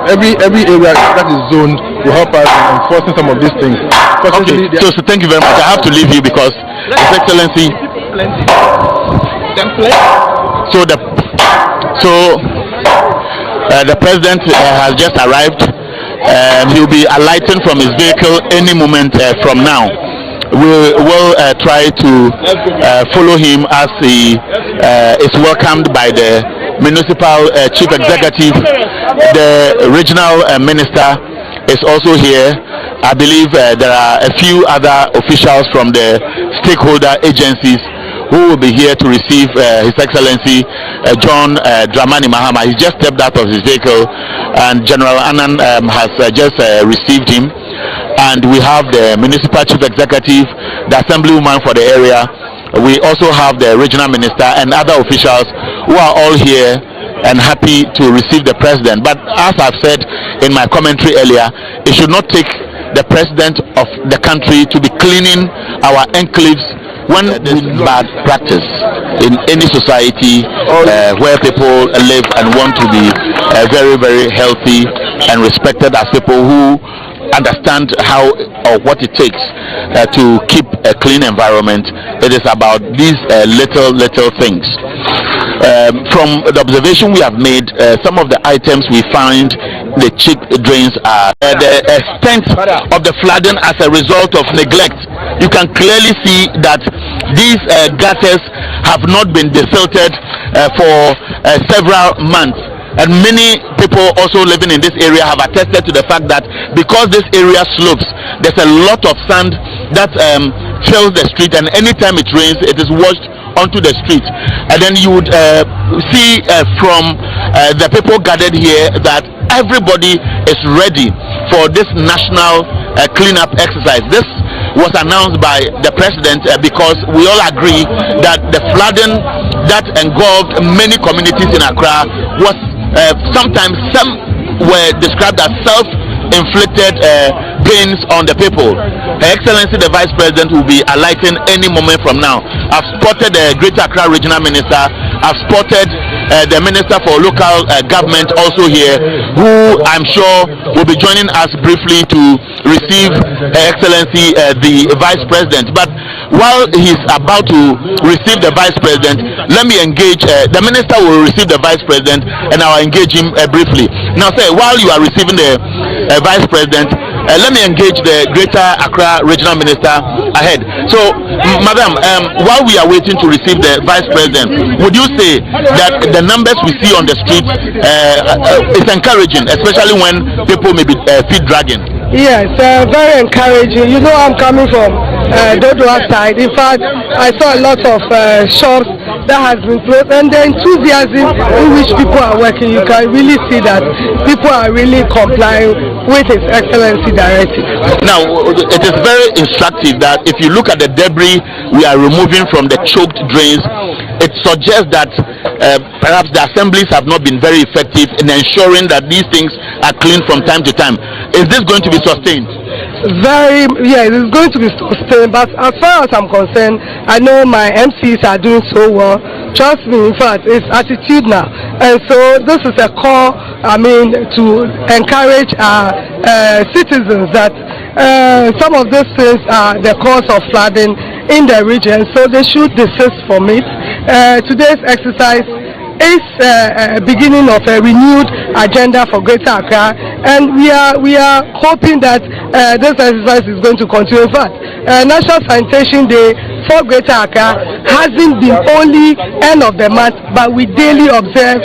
every area that is zoned will help us in enforcing some of these things. Okay, so thank you very much. I have to leave you because His Excellency. The President has just arrived. He'll be alighting from his vehicle any moment from now. We will try to follow him as he is welcomed by the municipal chief executive. The regional minister is also here. I believe there are a few other officials from the stakeholder agencies who will be here to receive His Excellency John Dramani Mahama. He just stepped out of his vehicle, and General Annan has just received him. And we have the municipal chief executive, the assemblywoman for the area. We also have the regional minister and other officials who are all here and happy to receive the president. But as I've said in my commentary earlier, it should not take the president of the country to be cleaning our enclaves when this bad practice in any society where people live and want to be very, very healthy and respected as people who understand how or what it takes to keep a clean environment. It is about these little things. From the observation we have made, some of the items we find the cheap drains are the extent of the flooding as a result of neglect. You can clearly see that these gutters have not been desilted for several months. And many people also living in this area have attested to the fact that because this area slopes, there's a lot of sand that fills the street, and anytime it rains, it is washed onto the street. And then you would see from the people gathered here that everybody is ready for this national cleanup exercise. This was announced by the president because we all agree that the flooding that engulfed many communities in Accra was sometimes some were described as self-inflicted pains on the people. Her Excellency the Vice President will be alighting any moment from now. I've spotted the Greater Accra Regional Minister. I've spotted the Minister for Local Government also here, who I'm sure will be joining us briefly to receive Her Excellency the Vice President. But while he's about to receive the Vice President, let me engage. The Minister will receive the Vice President, and I'll engage him briefly. Now, sir, while you are receiving the Vice President, let me engage the Greater Accra Regional Minister ahead. So, Madam, while we are waiting to receive the Vice President, would you say that the numbers we see on the streets is encouraging, especially when people may be feet dragging? Yes, very encouraging. You know, I'm coming from Dodua side. In fact, I saw a lot of shops that has been closed, and the enthusiasm in which people are working, you can really see that people are really complying with His Excellency directive. Now, it is very instructive that if you look at the debris we are removing from the choked drains, it suggests that perhaps the assemblies have not been very effective in ensuring that these things are cleaned from time to time. Is this going to be sustained? Yeah, it's going to be sustained, but as far as I'm concerned, I know my MCs are doing so well. Trust me, in fact, it's attitude now, and so this is a call, to encourage our citizens that some of these things are the cause of flooding in the region, so they should desist from it. Today's exercise is beginning of a renewed agenda for Greater Accra, and we are hoping that this exercise is going to continue. In fact, National Sanitation Day for Greater Accra hasn't been only end of the month, but we daily observe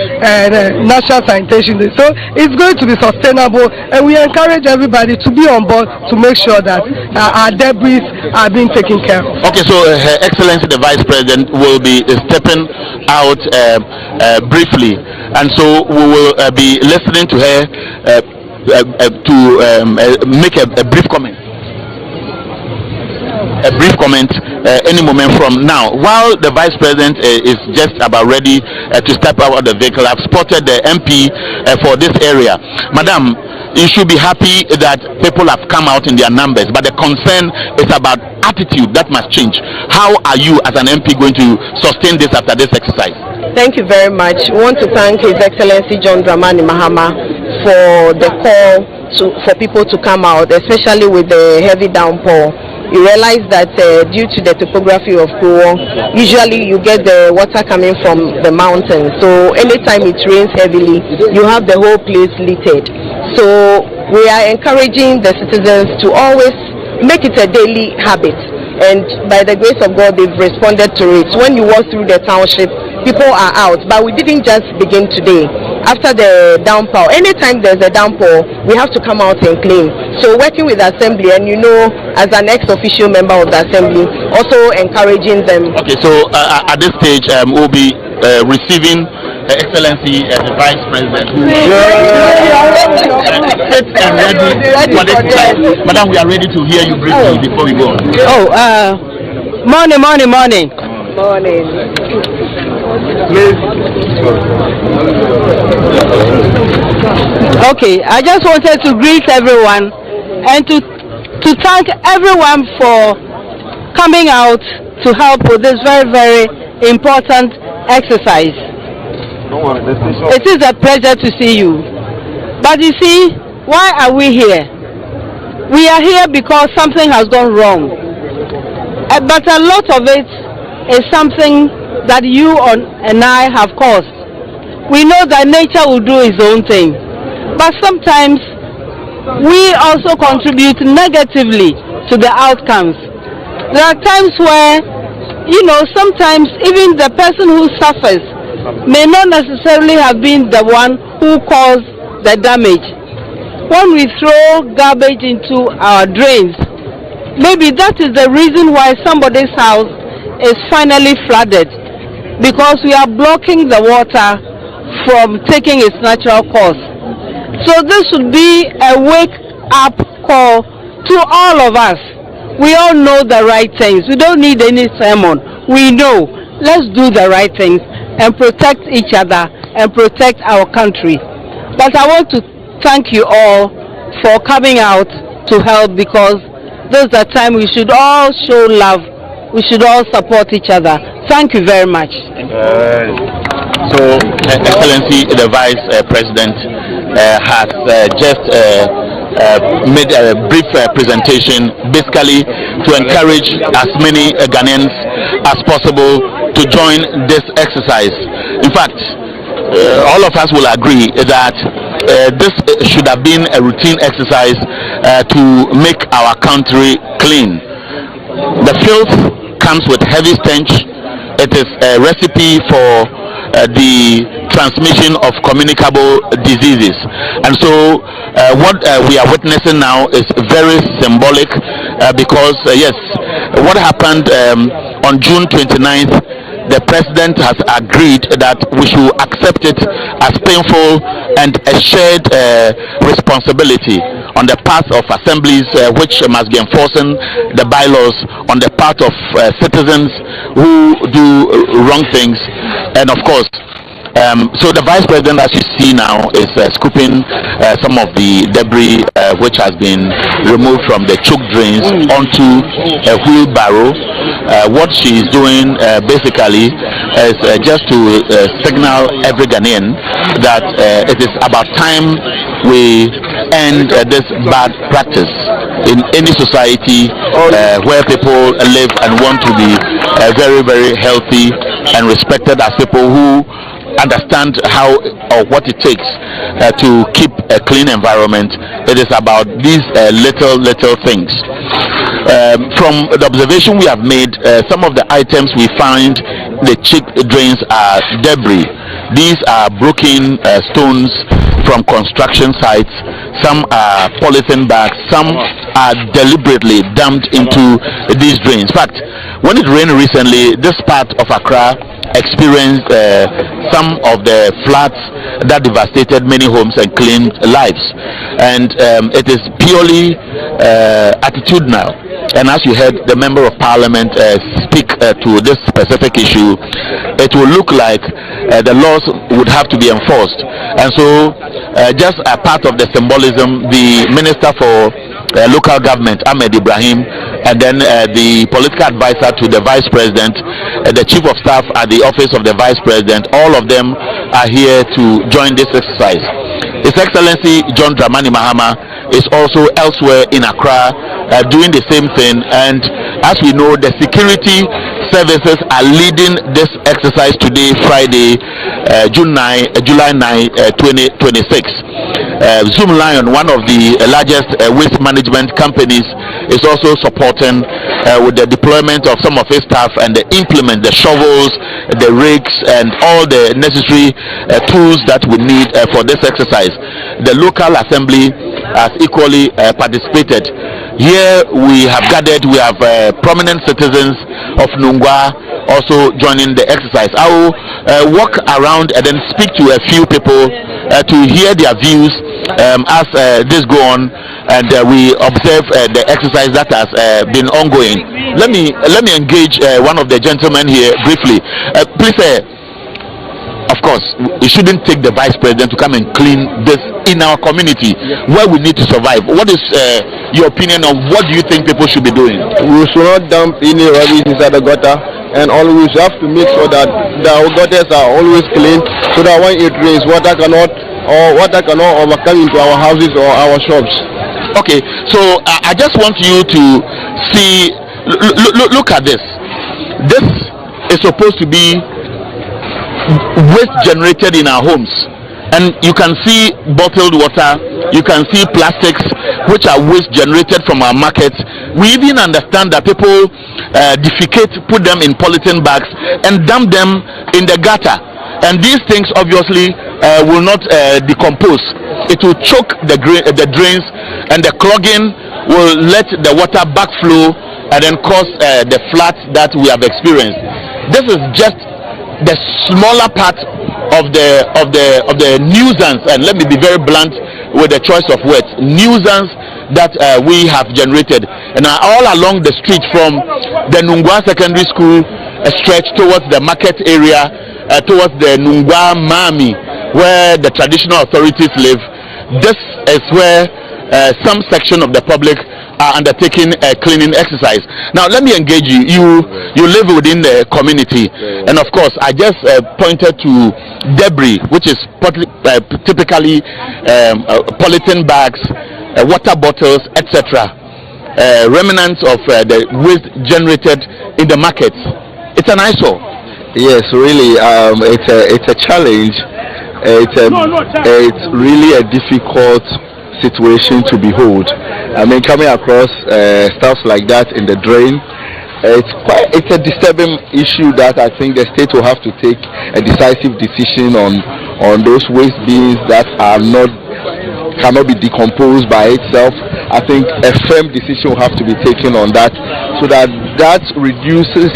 National Sanitation Day. So it's going to be sustainable, and we encourage everybody to be on board to make sure that our debris are being taken care of. Okay, so Her Excellency the Vice President will be stepping out briefly, and so we will be listening to her to make a brief comment. Any moment from now. While the Vice President is just about ready to step out of the vehicle, I've spotted the MP for this area. Madam, you should be happy that people have come out in their numbers, but the concern is about attitude that must change. How are you as an MP going to sustain this after this exercise? Thank you very much. I want to thank His Excellency John Dramani Mahama for the call for people to come out, especially with the heavy downpour. You realize that due to the topography of Kuo, usually you get the water coming from the mountain. So anytime it rains heavily, you have the whole place littered. So we are encouraging the citizens to always make it a daily habit. And by the grace of God, they've responded to it. When you walk through the township, people are out. But we didn't just begin today. After the downpour, anytime there's a downpour, we have to come out and clean. So working with the assembly, and as an ex-official member of the assembly, also encouraging them. Okay, so at this stage, we'll be receiving Excellency the Vice President, who fit and ready for this time. Madam, we are ready to hear you briefly before we go on. Morning. Morning. Okay, I just wanted to greet everyone and to thank everyone for coming out to help with this very, very important exercise. It is a pleasure to see you. But you see, why are we here? We are here because something has gone wrong. But a lot of it is something that you and I have caused. We know that nature will do its own thing. But sometimes we also contribute negatively to the outcomes. There are times where, sometimes even the person who suffers may not necessarily have been the one who caused the damage. When we throw garbage into our drains, maybe that is the reason why somebody's house is finally flooded, because we are blocking the water from taking its natural course. So this should be a wake-up call to all of us. We all know the right things. We don't need any sermon. We know. Let's do the right things and protect each other and protect our country. But I want to thank you all for coming out to help, because this is the time we should all show love. We should all support each other. Thank you very much. So, Excellency, the Vice President has just made a brief presentation, basically to encourage as many Ghanaians as possible to join this exercise. In fact, all of us will agree that this should have been a routine exercise to make our country clean. The filth comes with heavy stench. It is a recipe for the transmission of communicable diseases, and so what we are witnessing now is very symbolic, because yes, what happened on June 29th, the president has agreed that we should accept it as painful and a shared responsibility on the part of assemblies, which must be enforcing the bylaws, on the part of citizens who do wrong things, and of course so the Vice President, as you see now, is scooping some of the debris which has been removed from the choke drains onto a wheelbarrow. What she is doing basically is just to signal every Ghanaian that it is about time we end this bad practice in any society where people live and want to be very, very healthy and respected as people who understand how or what it takes to keep a clean environment. It is about these little things. From the observation we have made, some of the items we find the check drains are debris. These are broken stones from construction sites. Some are polythene bags. Some are deliberately dumped into these drains. In fact, when it rained recently, this part of Accra experienced some of the floods that devastated many homes and claimed lives, and it is purely attitudinal. And as you heard the member of parliament speak to this specific issue, it will look like the laws would have to be enforced. And so just a part of the symbolism, the minister for local government, Ahmed Ibrahim, and then the political advisor to the vice president, the chief of staff at the office of the vice president, all of them are here to join this exercise. His Excellency John Dramani Mahama is also elsewhere in Accra doing the same thing, and as we know, the security services are leading this exercise today, Friday, July 9, 2026. Zoom Lion, one of the largest waste management companies, is also supporting with the deployment of some of his staff and the implement, the shovels, the rakes, and all the necessary tools that we need for this exercise. The local assembly has equally participated. Here we have gathered, we have prominent citizens of Nungwa also joining the exercise. I will walk around and then speak to a few people to hear their views as this go on, and we observe the exercise that has been ongoing. Let me engage one of the gentlemen here briefly. Please, of course, we shouldn't take the vice president to come and clean this in our community where we need to survive. What is your opinion on what do you think people should be doing? We should not dump any rubbish inside the gutter, and always have to make sure that the gutters are always clean, so that when it rains, water cannot overcome into our houses or our shops. Okay, so I just want you to see, look at this. This is supposed to be waste generated in our homes, and you can see bottled water, you can see plastics which are waste generated from our markets. We even understand that people defecate, put them in polythene bags and dump them in the gutter, and these things obviously will not decompose. It will choke the drains, and the clogging will let the water backflow and then cause the floods that we have experienced. This is just the smaller part of the nuisance, and let me be very blunt with the choice of words, nuisance that we have generated. And all along the street from the Nungwa Secondary School stretch towards the market area, towards the Nungwa Mami, where the traditional authorities live, this is where some section of the public are undertaking a cleaning exercise. Now let me engage you. You live within the community, and of course I just pointed to debris, which is typically polythene bags, water bottles, etc., remnants of the waste generated in the markets. It's an eyesore. Yes, really, it's a challenge. It's really a difficult situation to behold. I mean, coming across stuff like that in the drain, it's a disturbing issue that I think the state will have to take a decisive decision on those waste bins that cannot be decomposed by itself. I think a firm decision will have to be taken on that, so that reduces.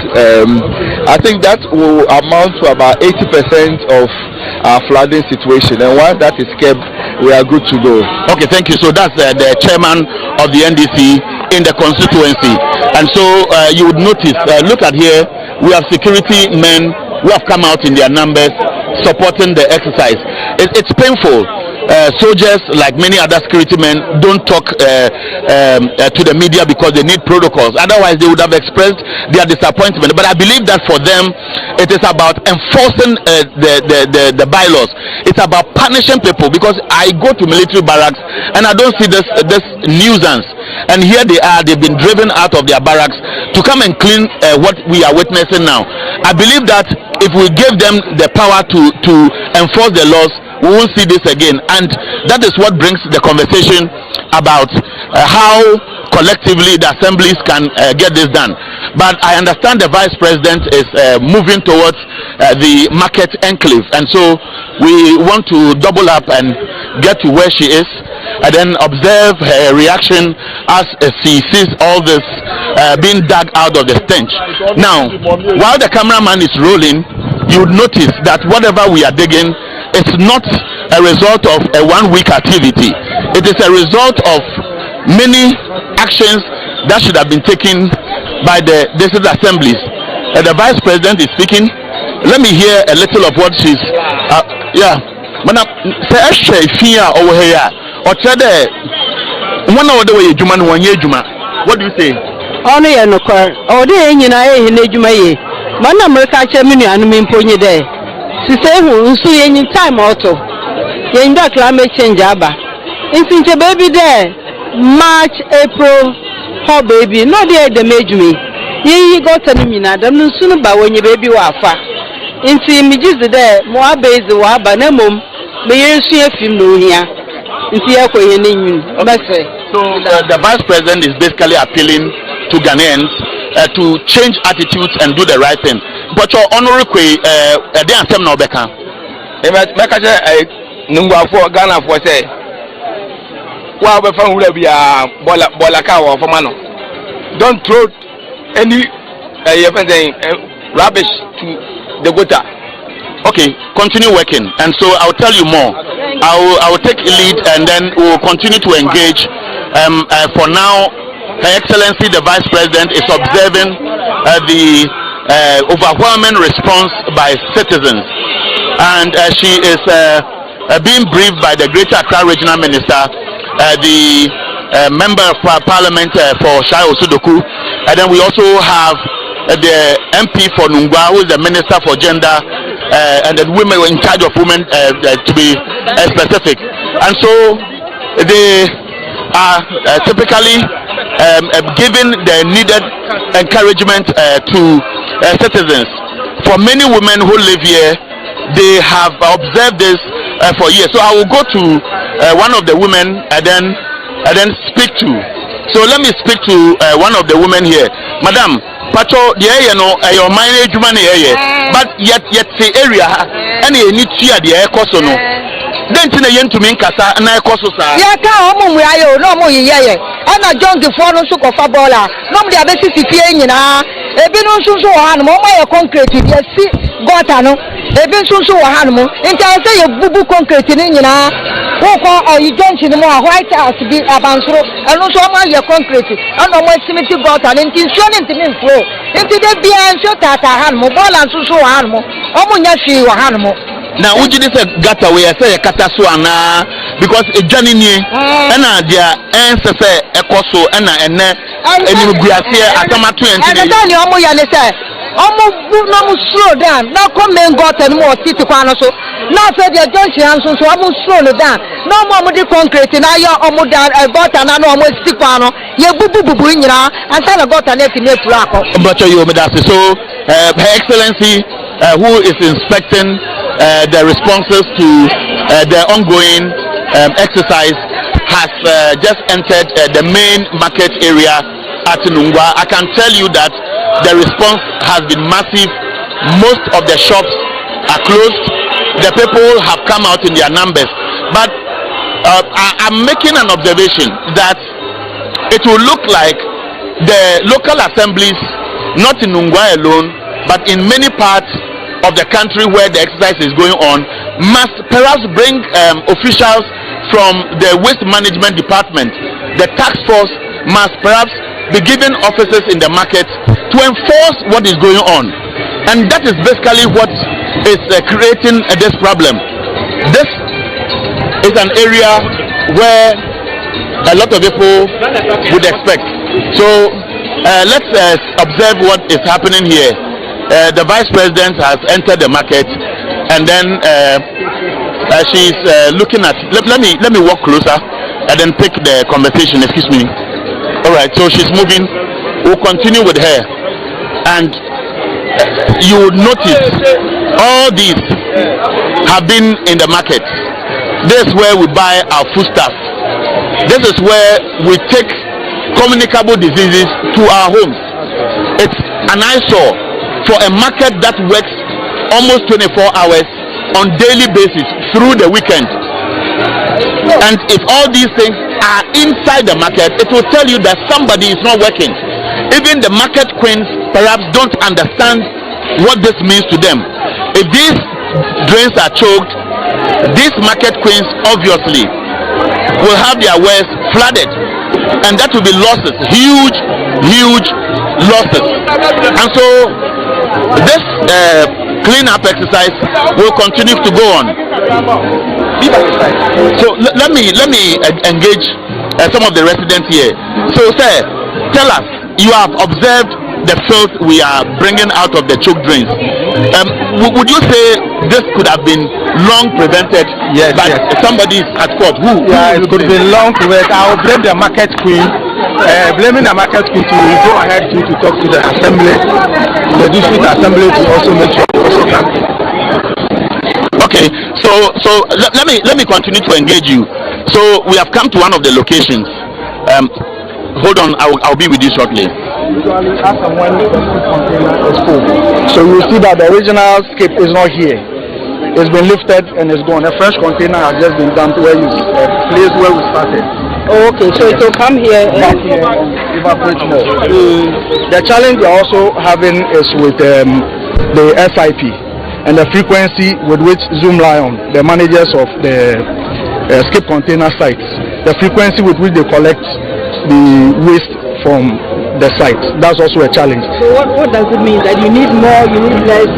I think that will amount to about 80% of our flooding situation, and once that is kept, we are good to go. Okay, thank you. So that's the chairman of the NDC in the constituency, and so you would notice, look at here, we have security men who have come out in their numbers supporting the exercise. It's painful. Soldiers, like many other security men, don't talk to the media because they need protocols. Otherwise, they would have expressed their disappointment. But I believe that for them, it is about enforcing the bylaws. It's about punishing people, because I go to military barracks and I don't see this nuisance. And here they are, they've been driven out of their barracks to come and clean what we are witnessing now. I believe that if we give them the power to enforce the laws, we won't see this again. And that is what brings the conversation about how collectively the assemblies can get this done. But I understand the vice president is moving towards the market enclave, and so we want to double up and get to where she is and then observe her reaction as she sees all this being dug out of the stench. Now, while the cameraman is rolling, you would notice that whatever we are digging, it's not a result of a 1 week activity. It is a result of many actions that should have been taken by the district assemblies. The vice president is speaking. Let me hear a little of what she's what do you say? to say who so any time auto. You know climate change aba. Since your baby there, March, April, how baby, no there the made me. You got an imina, them no sooner by when your baby wafa. Into images there, more base the waba, no mum, may you see a film no here. Into your so the vice president is basically appealing to Ghanaians to change attitudes and do the right thing. But your honorary they are no beka. Nungwa for Ghana for say. Well, we found we are bolaka or mano. Don't throw any rubbish to the gutter. Okay, continue working, and so I'll tell you more. I will take lead, and then we will continue to engage. For now, Her Excellency the Vice President is observing the overwhelming response by citizens, and she is being briefed by the Greater Accra Regional Minister, the Member of Parliament for Shai Osudoku, and then we also have the MP for Nungwa, who is the Minister for Gender and the women in charge of women, to be specific. And so they are typically giving the needed encouragement to citizens. For many women who live here, they have observed this for years. So I will go to one of the women and then speak to. So let me speak to one of the women here, Madam. Pacho, the area no, your management area, but yet the area, any need to hear the air cost no. Then to me kasa na cost sa. Yeah, come we are no more yeah. And I joined the foreign sugar for baller. Nobody have a city na. Ebi no so han mo my concrete yes see gota no. Ebi so han mo. Inta say you bubu concrete ni nyina. Wo ko you join ni mo white house bi abansoro. Eno so ma your concrete. Ano mo cement gota ni intention ntimi flow. Inti de bia nso tata han mo bola so han mo. Omo nya hwi wa han mo. Now would you say gata we say kata so ana because a journey ni na dia ense say ekoso na ene enu guase atamatu enti de na omo ya ne say omo no mo slow down na come men gota no mo titi kwa no so na say dia junction so omo slow down no mo di concrete na ya omo down gota na no omo titi kwa no ye bubu nyira ansa na gota na timi afura akọ. But you me that so Her Excellency who is inspecting the responses to the ongoing exercise has just entered the main market area at Nungwa. I can tell you that the response has been massive. Most of the shops are closed. The people have come out in their numbers. But I'm making an observation that it will look like the local assemblies, not in Nungwa alone, but in many parts of the country where the exercise is going on, must perhaps bring officials from the waste management department. The task force must perhaps be given officers in the market to enforce what is going on. And that is basically what is creating this problem. This is an area where a lot of people would expect. So let's observe what is happening here. The Vice President has entered the market, and then she's looking at. Let me walk closer, and then take the conversation. Excuse me. All right. So she's moving. We'll continue with her, and you would notice all these have been in the market. This is where we buy our foodstuff. This is where we take communicable diseases to our homes. It's an eyesore for a market that works almost 24 hours on daily basis through the weekend. And if all these things are inside the market, it will tell you that somebody is not working. Even the market queens perhaps don't understand what this means to them. If these drains are choked, these market queens obviously will have their wares flooded, and that will be losses, huge losses. And so this clean-up exercise will continue to go on. So let me engage some of the residents here. So sir, tell us, you have observed the filth we are bringing out of the choke drains. Would you say this could have been long prevented? Yes, but somebody is at fault. Who? Yeah, it could have been long prevented. I will blame the market queen. Blaming the market queen to go ahead to talk to the assembly, the district assembly, to also make sure. Okay, so let me continue to engage you. So we have come to one of the locations. Hold on, I'll be with you shortly. Usually, as and when the container is full, so you see that the original skip is not here. It's been lifted and it's gone. A fresh container has just been dumped where you place where we started. Oh, okay, so it will come here Back here, evaporate more. The challenge we are also having is with the SIP and the frequency with which Zoom Lion, the managers of the skip container sites, the frequency with which they collect the waste from the site. That's also a challenge. So what does it mean? That you need more, you need less?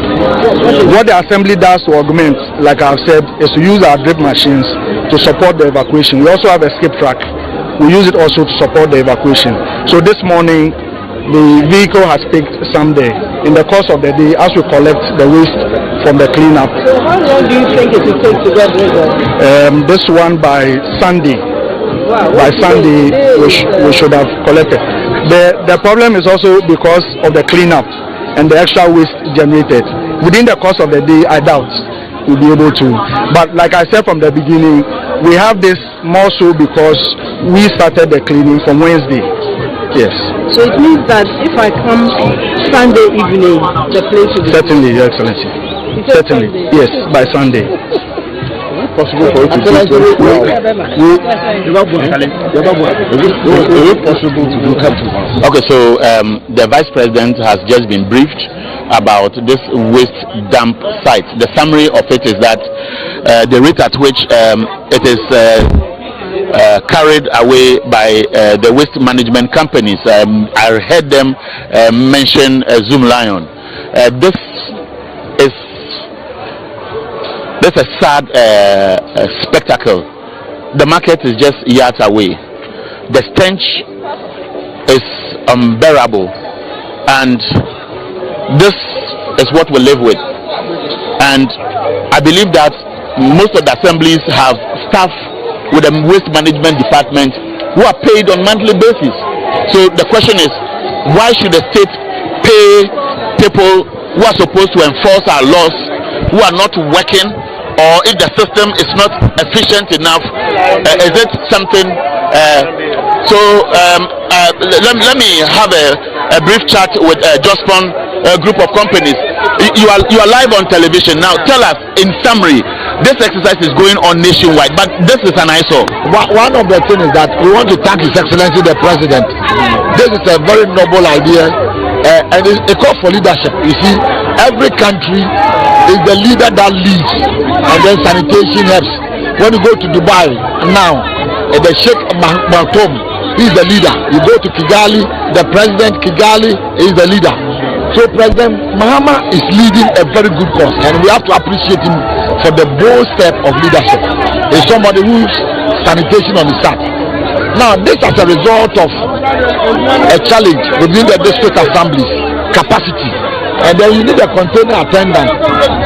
What the assembly does to augment, like I've said, is to use our drip machines to support the evacuation. We also have a skip track. We use it also to support the evacuation. So this morning, the vehicle has picked some there. In the course of the day, as we collect the waste from the cleanup. So how long do you think it will take to get rid of? This one by Sunday. Wow, by Sunday, we should have collected. The problem is also because of the cleanup and the extra waste generated. Within the course of the day, I doubt we'll be able to. But like I said from the beginning, we have this more so because we started the cleaning from Wednesday. Yes. So it means that if I come Sunday evening, the place will be... Certainly, Your Excellency. Certainly, yes, by Sunday. Possible for you to do Okay, so the Vice President has just been briefed about this waste dump site. The summary of it is that the rate at which it is carried away by the waste management companies. I heard them mention Zoom Lion. This is a sad spectacle. The market is just yards away. The stench is unbearable, and this is what we live with. And I believe that most of the assemblies have staff with the waste management department who are paid on monthly basis. So the question is, why should the state pay people who are supposed to enforce our laws, who are not working? Or if the system is not efficient enough, is it something? Let me have a brief chat with Jospon group of companies. You are live on television now. Tell us in summary. This exercise is going on nationwide, but this is an eyesore. One of the things is that we want to thank His Excellency the President. This is a very noble idea, and it's a call for leadership. You see, every country is the leader that leads, and then sanitation helps. When you go to Dubai now, the Sheikh Maktoum, he is the leader. You go to Kigali, the President Kigali is the leader. So President Mahama is leading a very good cause, and we have to appreciate him for the bold step of leadership. He's somebody who's sanitation on his side. Now, this as a result of a challenge within the district assemblies capacity. And then you need a container attendant.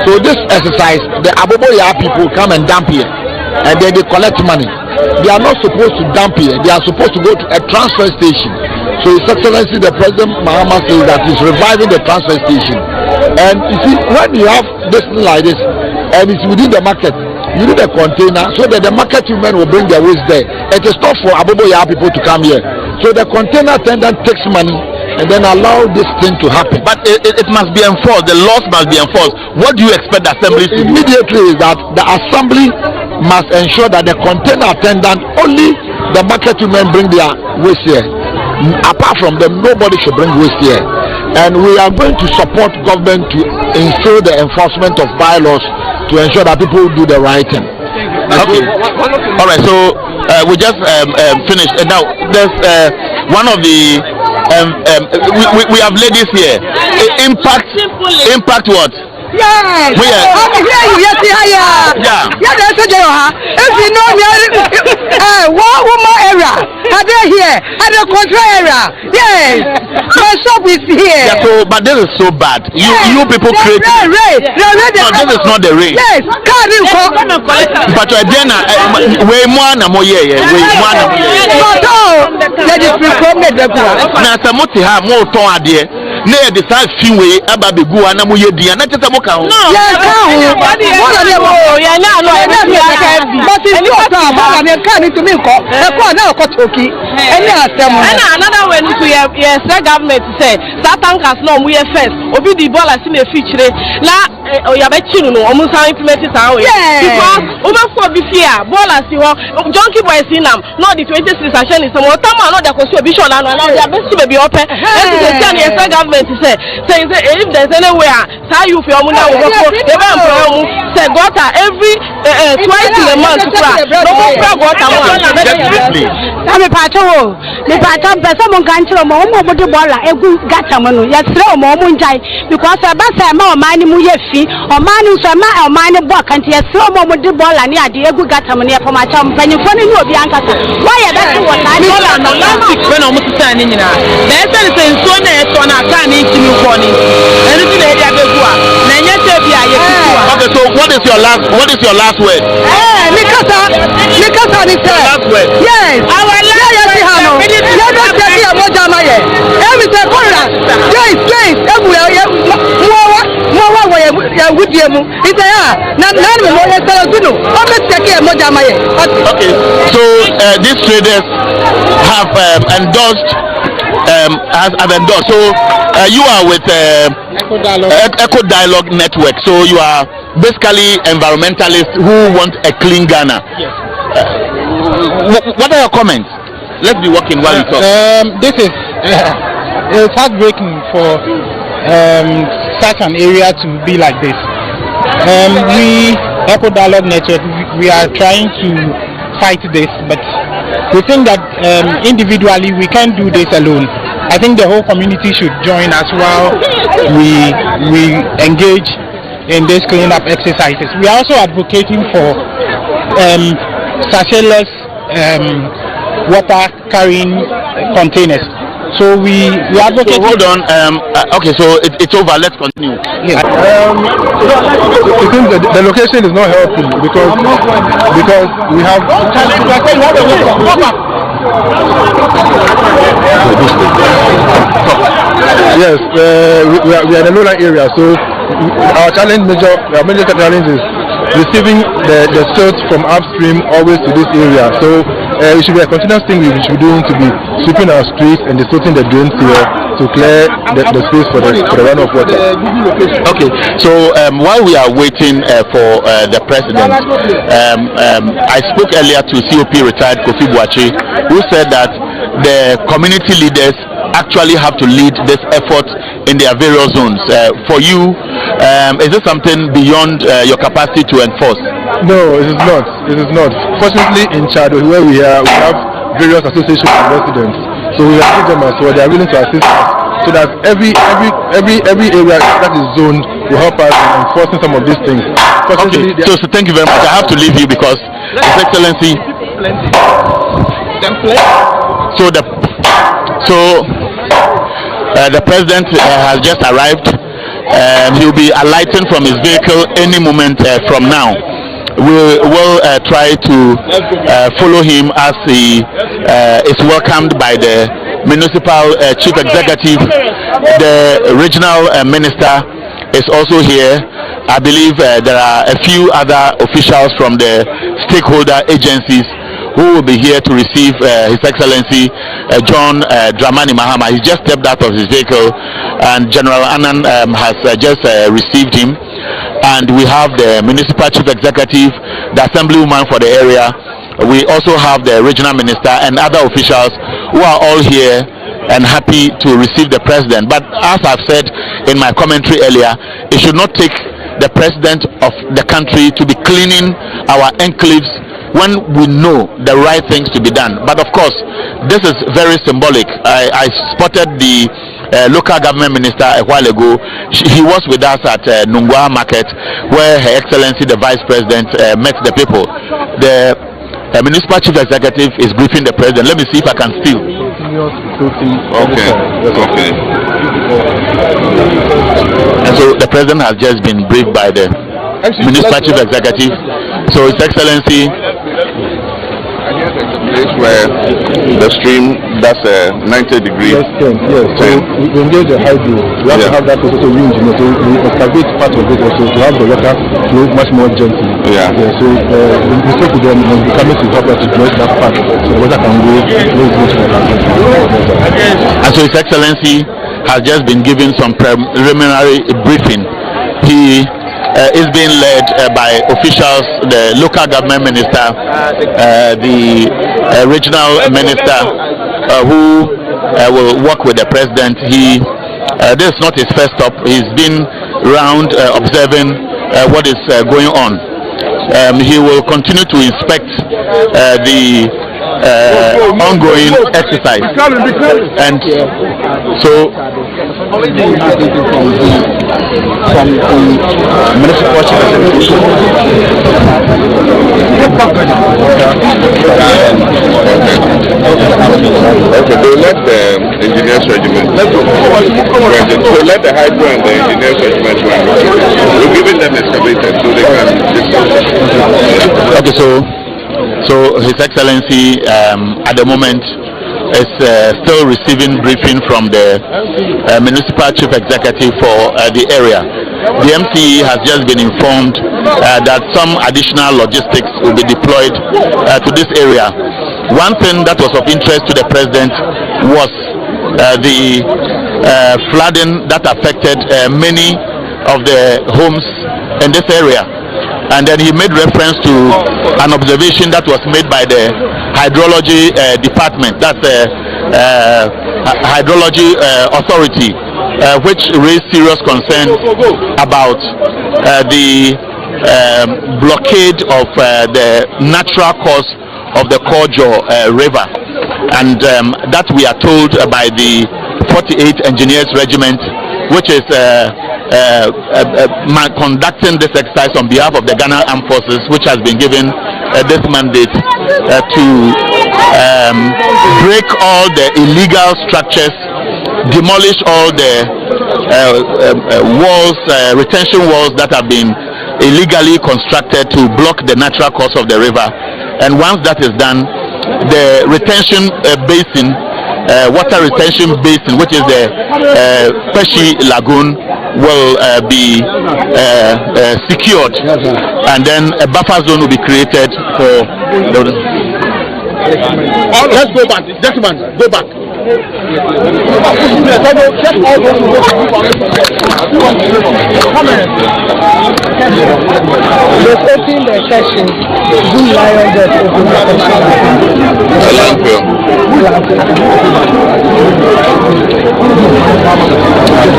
So this exercise, the Aboboya people come and dump here, and then they collect money. They are not supposed to dump here. They are supposed to go to a transfer station. So His Excellency the President Mahama says that he's reviving the transfer station. And you see, when you have this thing like this, and it's within the market, you need a container so that the market women will bring their waste there. It is not for Aboboya people to come here. So the container attendant takes money and then allow this thing to happen. But it must be enforced. The laws must be enforced. What do you expect the assembly to do? Immediately is that the assembly must ensure that the container attendant, only the market women bring their waste here. Apart from them, nobody should bring waste here. And we are going to support government to instill the enforcement of bylaws to ensure that people do the right thing. Okay. All right. So we just finished. Now there's one of the we have ladies here. Impact what? Yes. We are. Yeah. Yeah, that's a if you know one woman area, here at the control area. Yes, my shop is here. Yeah, so but this is so bad. You people create. No, this is not the rain. Yes, can't you call? But then we more na mo ye we more na mo ye. Let it be from the na samoti ha mo ton ade na ye de sa fi we aba begu ana mo ye dia na tete mo ka ho. Yeah, ka ho. What are they? Yeah, no, but it's not about them coming to me. The call now got talking. Any asem. And another way to yes, the government say that tankers no we first. Obi the ball as in a feature. Na oyabechinu no omo san implement it away. Because over for be fear ball as you junkie boys in am. No the 26 session is some time no there go so be sure na their best baby open. And the yes, the government say if there's anywhere say you for omo na we go they be employ say gutter every twice in a month to crack. No more gutter one. Me pato pesa mo ganchiro mo de bola egu gata mo no ya sire mo njai because aba say ma o mani mu ye fi o mani so ma o mani bo kan ti ya sire mo de bola ni ade egu gata mo ne e poma cha mpanyifo ni obi ankasa why ya that one na bola no last when o mutu tan ni nyina na e say nso na e to na aka ni timi ko ni enu ti na e dia begu a na nya te bia ye fitu a. Okay, so what is your last word? Nikasa ni say last word. Yes, our last word. Let us take your jama ye. Every say kora. Yes, mo wudie mu. Ite ya na me mo ye sala dunu. O me take your jama ye. Okay, so these traders have endorsed So you are with Eco Dialogue Network. So you are basically environmentalists who want a clean Ghana. Yes. What are your comments? Let's be working while we talk. This is it's heartbreaking for such an area to be like this. We, Eco Dialogue Network, we are trying to fight this, but we think that individually we can't do this alone. I think the whole community should join as well. We engage in this cleanup exercises. We are also advocating for sachet-less water carrying containers. So we advocate. So hold on. Okay, so it's over. Let's continue. Yeah. It seems that the location is not helping because we have. Yes, we are in the lowland area, so our major challenge is receiving the silt from upstream always to this area. So it should be a continuous thing we should be doing, to be sweeping our streets and desilting the drains here to clear the space for the runoff water. Okay, so while we are waiting for the president, I spoke earlier to COP retired Kofi Boache, who said that the community leaders actually have to lead this effort in their various zones. For you, is this something beyond your capacity to enforce? No, it is not. It is not. Fortunately, in Chado, where we have various associations of residents, so we have them as well. They are willing to assist us, so that every area that is zoned will help us in enforcing some of these things. Okay. So thank you very much. I have to leave you because His Excellency. The president has just arrived. He will be alighting from his vehicle any moment from now. We will try to follow him as he is welcomed by the municipal chief executive. The regional minister is also here. I believe there are a few other officials from the stakeholder agencies who will be here to receive His Excellency John Dramani Mahama. He just stepped out of his vehicle, and General Annan has just received him. And we have the municipal chief executive, the assemblywoman for the area. We also have the regional minister and other officials who are all here and happy to receive the president. But as I've said in my commentary earlier, it should not take the president of the country to be cleaning our enclaves when we know the right things to be done. But of course, this is very symbolic. I spotted the local government minister a while ago. He was with us at Nungwa Market, where Her Excellency the Vice President met the people. The municipal chief executive is briefing the president. Let me see if I can steal. Okay. Okay. And so the president has just been briefed by the municipal chief executive. So His Excellency. Place where the stream that's 90 degrees. Yes. So we engage the hydro. We have to have that also wind, so we excavate part of it also to have the water flow much more gently. So we spoke to them and we come to help us to close that part so the water can go and so His Excellency has just been given some preliminary briefing. He is being led by officials, the local government minister, the regional minister, who will work with the president. This is not his first stop. He's been around observing what is going on. He will continue to inspect the ongoing exercise, and so from the municipal chief Okay, so let the engineers regiment. So let the hydro and the engineers regiment run. We're giving them excavators so they can discuss. Okay, so His Excellency at the moment is still receiving briefing from the municipal chief executive for the area. The MCE has just been informed that some additional logistics will be deployed to this area. One thing that was of interest to the president was the flooding that affected many of the homes in this area. And then he made reference to an observation that was made by the hydrology department, that's the hydrology authority, which raised serious concerns about the blockade of the natural course of the Kojo river, and that we are told by the 48th Engineers Regiment, which is conducting this exercise on behalf of the Ghana Armed Forces, which has been given this mandate to break all the illegal structures, demolish all the walls, retention walls that have been illegally constructed to block the natural course of the river. And once that is done, the retention basin, water retention basin, which is the Peshi Lagoon, will be secured, and then a buffer zone will be created for the... Let's go back, gentlemen, go back. Let's open the session. Zoom Lion just open the session.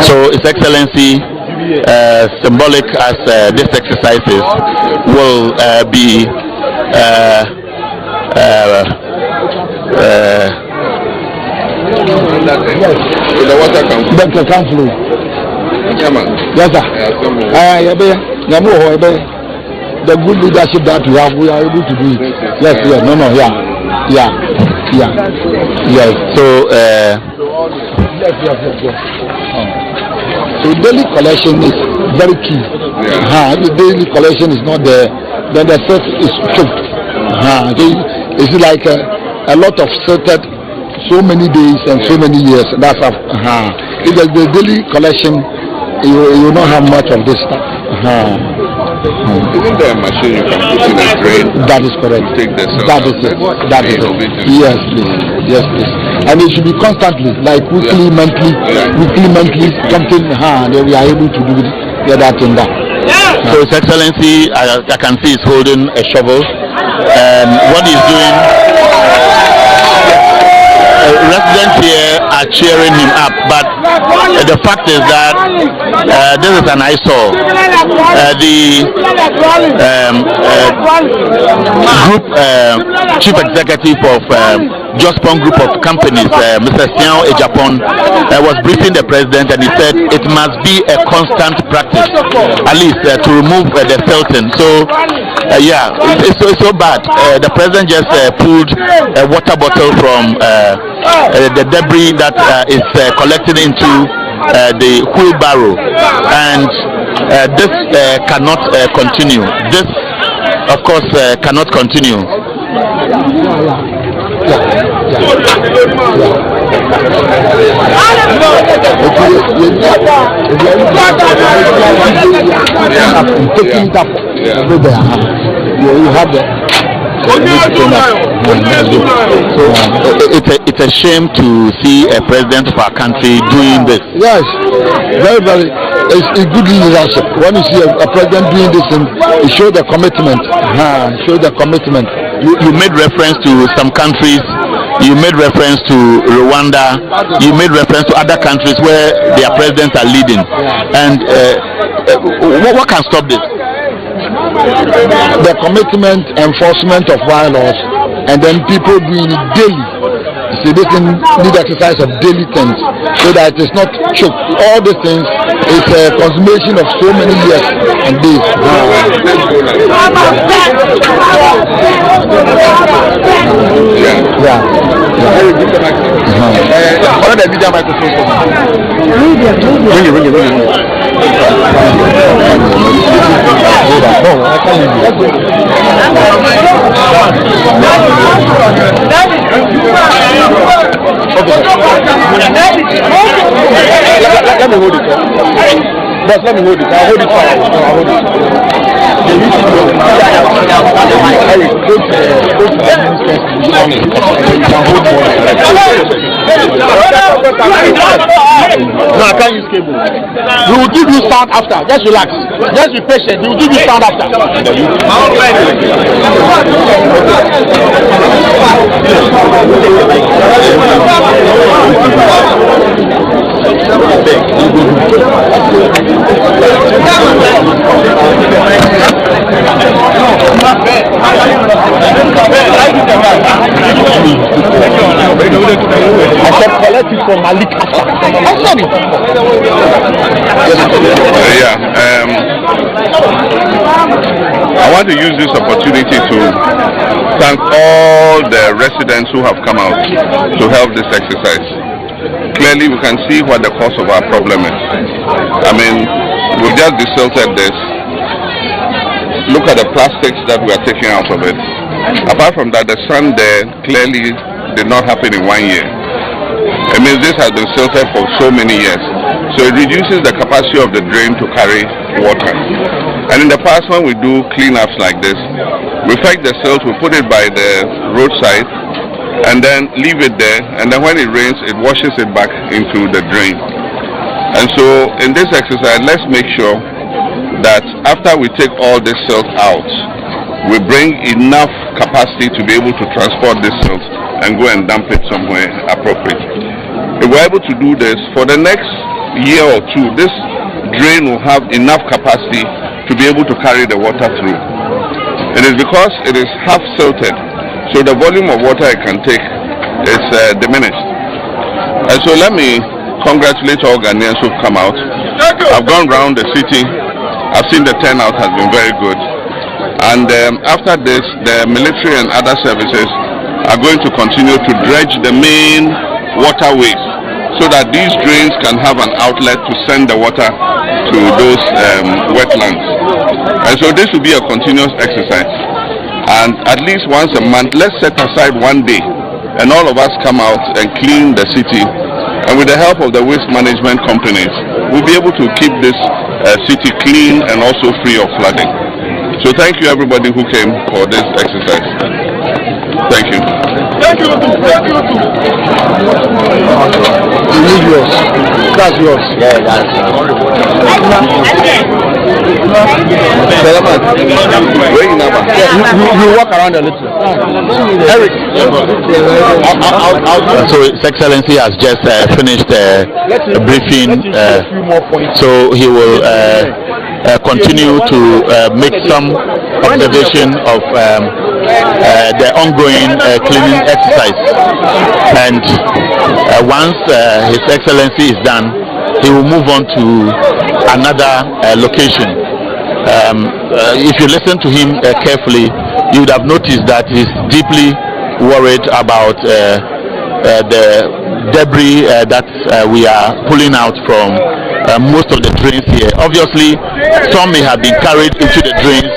So His Excellency, symbolic as this exercise is, will be the water can flow. Yes, sir. The good leadership that we have, we are able to do it. Yes. So so daily collection is very key. If the daily collection is not there, then the set is choked. It's like a lot of setted so many days and so many years. That's if there's the daily collection, you will not have much of this stuff. Isn't there a machine you can put in a drain? That is correct. Take the that is it. That is it. Yes, please. Yes, please. And it should be constantly, like weekly, monthly, something. Then we are able to do that and that. So His Excellency, I can see he's holding a shovel. What he's doing, residents here are cheering him up, but the fact is that this is an eyesore. The group chief executive of Jospon group of companies, Mr. Siao Ejapon, was briefing the president, and he said it must be a constant practice, at least to remove the Selton. So yeah, it's so bad. The president just pulled a water bottle from the debris that is collected into the wheelbarrow, and this cannot continue. This, of course, cannot continue. You have the. So it's a shame to see a president of our country doing this. Yes, very, very. It's good leadership. When you see a president doing this, it shows the commitment. Shows the commitment. You made reference to some countries. You made reference to Rwanda. You made reference to other countries where their presidents are leading. And what can stop this? The commitment, enforcement of bylaws, and then people doing it daily. See, this need exercise of daily things, so that it is not choked. All these things is a consummation of so many years and days. Let me hold it. Boss, let me hold it. I'll hold it. I'll hold it. No, I can't use cable. We will give you sound after. Just relax. Just be patient. We will give you sound after. I said collect it from Malik after. I want to use this opportunity to thank all the residents who have come out to help this exercise. Clearly, we can see what the cause of our problem is. I mean, we've just desilted this. Look at the plastics that we are taking out of it. Apart from that, the sun there clearly did not happen in 1 year. It means this has been silted for so many years. So it reduces the capacity of the drain to carry water. And in the past, when we do cleanups like this, we fetch the silt, we put it by the roadside, and then leave it there, and then when it rains, it washes it back into the drain. And so in this exercise, let's make sure that after we take all this silt out, we bring enough capacity to be able to transport this silt and go and dump it somewhere appropriate. If we're able to do this, for the next year or two, this drain will have enough capacity to be able to carry the water through. It is because it is half silted, so the volume of water it can take is diminished. And so let me congratulate all Ghanaians who've come out. I've gone around the city. I've seen the turnout has been very good. And after this, the military and other services are going to continue to dredge the main waterways so that these drains can have an outlet to send the water to those wetlands. And so this will be a continuous exercise. And at least once a month, let's set aside 1 day and all of us come out and clean the city. And with the help of the waste management companies, we'll be able to keep this city clean and also free of flooding. So thank you everybody who came for this exercise. Thank you. Thank you. Thank you. You need yours. That's yours. Yeah, that's You walk around a little. Eric. So His Excellency has just finished a briefing, so he will continue to make some observation of the ongoing cleaning exercise. And once His Excellency is done, he will move on to another location. If you listen to him carefully, you would have noticed that he's deeply worried about the debris that we are pulling out from most of the drains here. Obviously, some may have been carried into the drains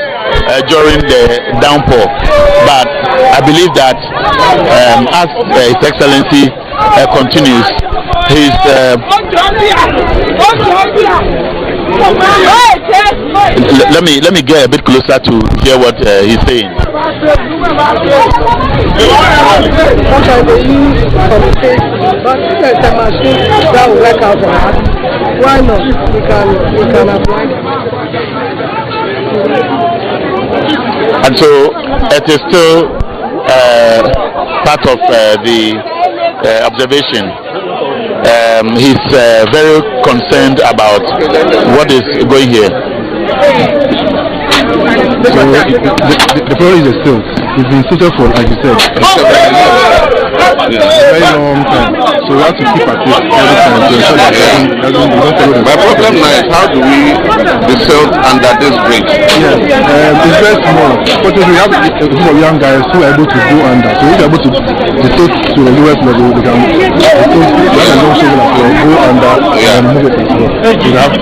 during the downpour, but I believe that as His Excellency continues his let me get a bit closer to hear what he's saying. Sometimes they use some tape, but if there's a machine that will work out for us, why not? We can apply it. And so it is still part of the observation. He's very concerned about what is going here. So the problem is the silt. It's been silted for, like you said, a very long time. So we have to keep at it every time to ensure that we don't follow the. My problem now is how do we silt under this bridge? Yes, it's very small. But we have a group of young guys who are able to go under. So if they're able to silt to the lowest level, they can don't show that they go under and move it as well. We have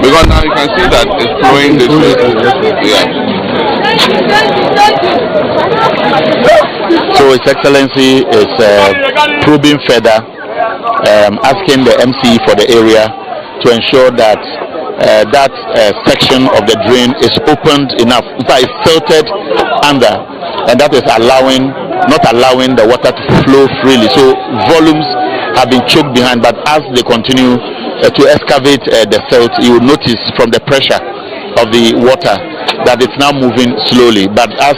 because now you can see that it's flowing this way. Yeah. So His Excellency is probing further, asking the MC for the area to ensure that that section of the drain is opened enough. In fact, it's silted under, and that is not allowing the water to flow freely. So volumes have been choked behind, but as they continue to excavate the silt, you will notice from the pressure of the water that it's now moving slowly. But as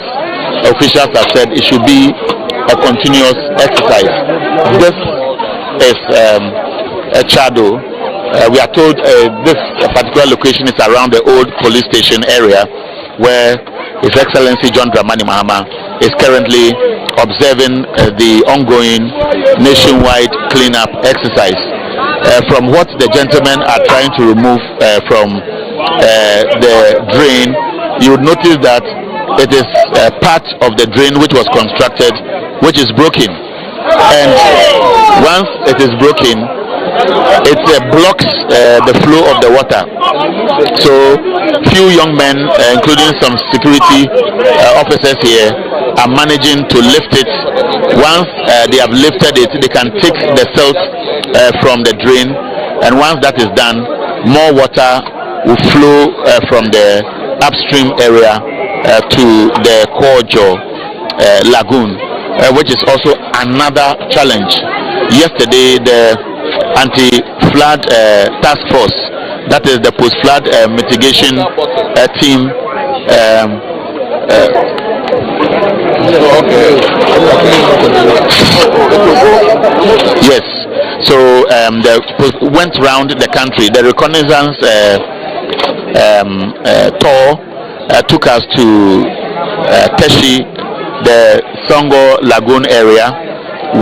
officials have said, it should be a continuous exercise. This is a Chado. We are told this particular location is around the old police station area where His Excellency John Dramani Mahama is currently observing the ongoing nationwide cleanup exercise. From what the gentlemen are trying to remove from the drain, you would notice that it is part of the drain which was constructed, which is broken. And once it is broken, it blocks the flow of the water. So few young men, including some security officers here, are managing to lift it. Once they have lifted it, they can take the silt from the drain, and once that is done, more water will flow from the upstream area to the Kojo lagoon, which is also another challenge. Yesterday, the anti-flood task force, that is the post-flood mitigation team, yes, so they went round the country. The reconnaissance tour took us to Teshi, the Songo Lagoon area.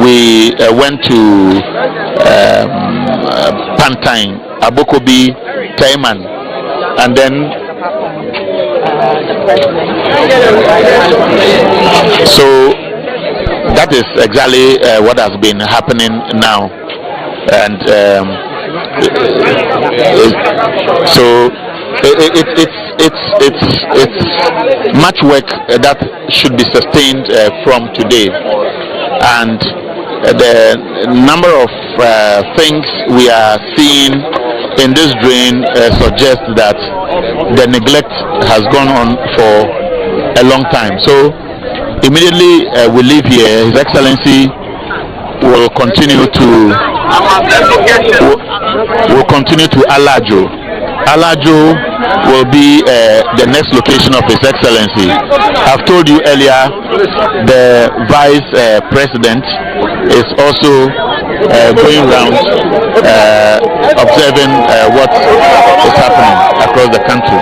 We went to Pantine, Abokobi, Taiman, and then so that is exactly what has been happening now. And so it's much work that should be sustained from today, and the number of things we are seeing in this drain suggests that the neglect has gone on for a long time. So immediately we leave here, His Excellency will continue to Alajo. Alajo will be the next location of His Excellency. I've told you earlier, the Vice President is also going round observing what is happening across the country.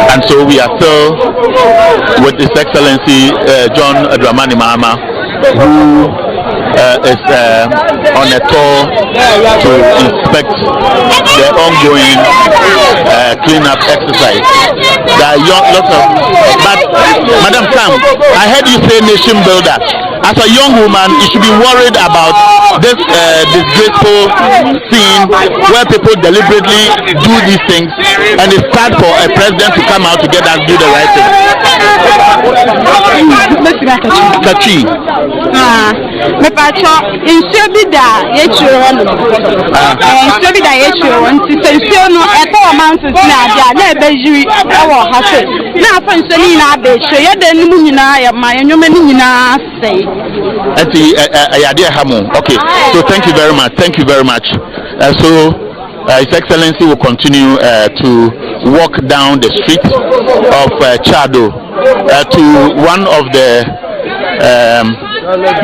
And so we are still with His Excellency John Dramani Mahama, who is on a tour to inspect the ongoing cleanup exercise. There are lots of, but Madam Sam, I heard you say nation builder. As a young woman, you should be worried about this disgraceful scene where people deliberately do these things, and it's hard for a president to come out to get us do the right thing. Kachi. Me pacho insuo bi da ye chiro no insuo bi da ye chiro nti se insuo no e ko mountains na dia na e be yiri e wo ha se na afa insuo ni na be hwe ye da nimu nyina ya ma enwome ni nyina sei enti ayade ha mo. Okay, so thank you very much, so His Excellency will continue to walk down the street of Chado to one of the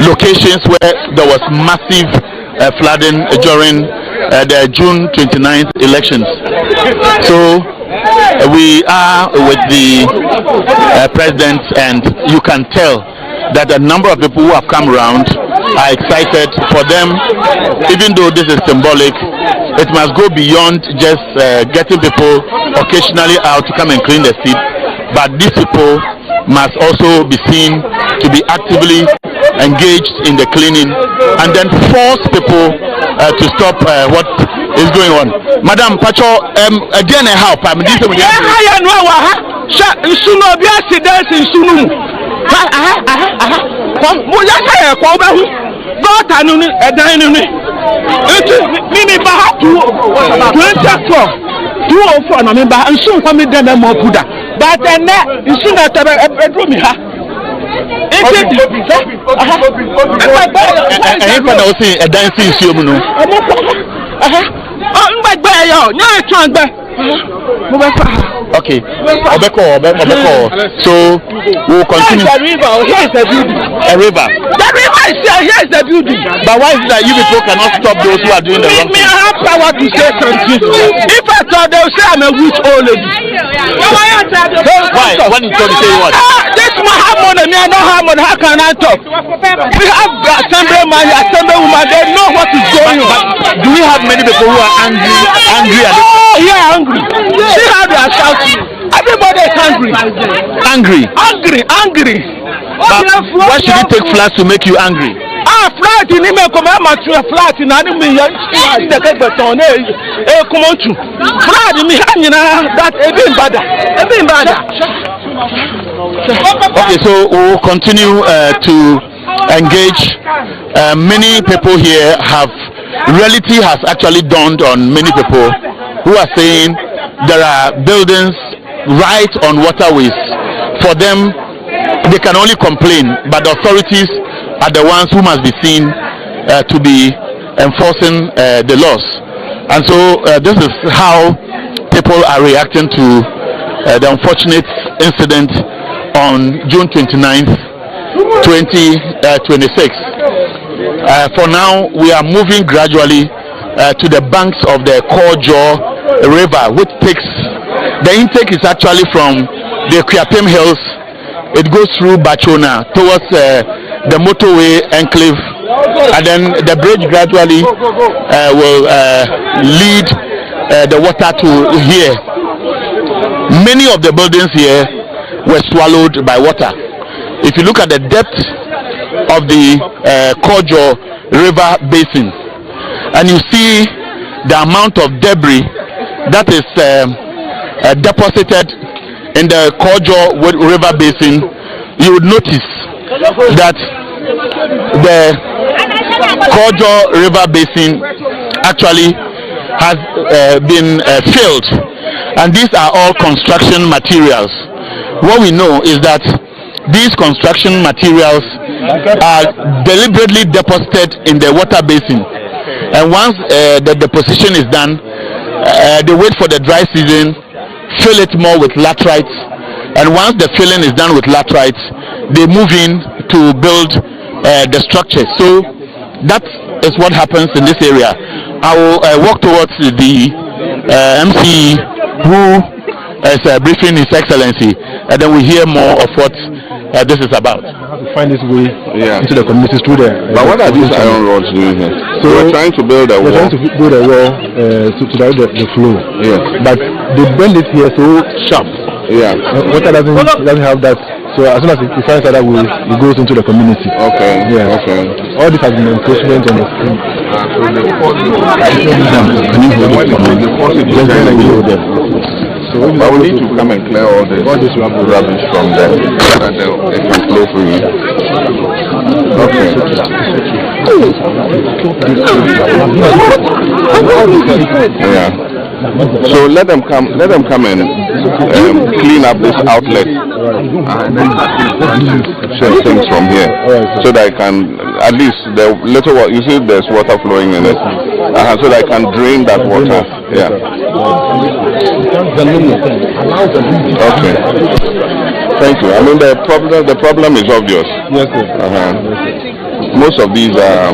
locations where there was massive flooding during the June 29th elections. So we are with the president, and you can tell that a number of people who have come around are excited. For them, even though this is symbolic, it must go beyond just getting people occasionally out to come and clean the street, but these people must also be seen to be actively engaged in the cleaning, and then force people to stop what is going on. Madam Pacho, again a help. I'm this one. Okay, so we'll continue. Here's the building. A river. The river is here. Here's the building. But why is it that you people cannot stop those who are doing the wrong thing? I have power to say something. If I thought they would say I'm a witch old lady. Why? When you told to say what? This man have money, me I don't have money. How can I talk? We have assemblyman, assemblywoman. They know what is going on. Do we have many people who are angry at this? Oh, yeah, angry. See how they are shouting. Everybody is angry. Angry. But why should it take floods to make you angry? Flat in him come out to a flat in enemy the beton come on to flat in me that even bad. Okay, so we'll continue to engage. Many people here reality has actually dawned on many people who are saying there are buildings right on waterways. For them, they can only complain, but the authorities are the ones who must be seen to be enforcing the laws. And so this is how people are reacting to the unfortunate incident on June 29th, 2026. For now, we are moving gradually to the banks of the Kojo River, which takes, the intake is actually from the Kuyapem Hills. It goes through Bachona towards the motorway enclave, and then the bridge gradually will lead the water to here. Many of the buildings here were swallowed by water. If you look at the depth of the Kojo River basin, and you see the amount of debris that is deposited in the Kojo River basin, you would notice that the Kojo River basin actually has been filled, and these are all construction materials. What we know is that these construction materials are deliberately deposited in the water basin, and once the deposition is done, they wait for the dry season, fill it more with laterites, and once the filling is done with laterites, they move in to build the structure. So that is what happens in this area. I will walk towards the MC who is briefing His Excellency, and then we hear more of what this is about. We have to find this way into the communities through there. But what are these iron rods doing here? So we're trying to build a wall. We're trying to build a wall to direct the flow. Yes. But they bend it here so sharp. Yeah. Water doesn't have that. So as soon as it finds that way, it goes into the community. Okay. Yeah. Okay. All this has been encroachment on the street. But we need to come and clear all this rubbish from there so that it can flow freely. Okay. Yeah. So let them come and clean up this outlet and send things from here so that I can, at least the little water, you see there's water flowing in it, so that I can drain that water. Yeah. Okay. Thank you. I mean the problem is obvious. Yes, sir. Most of these are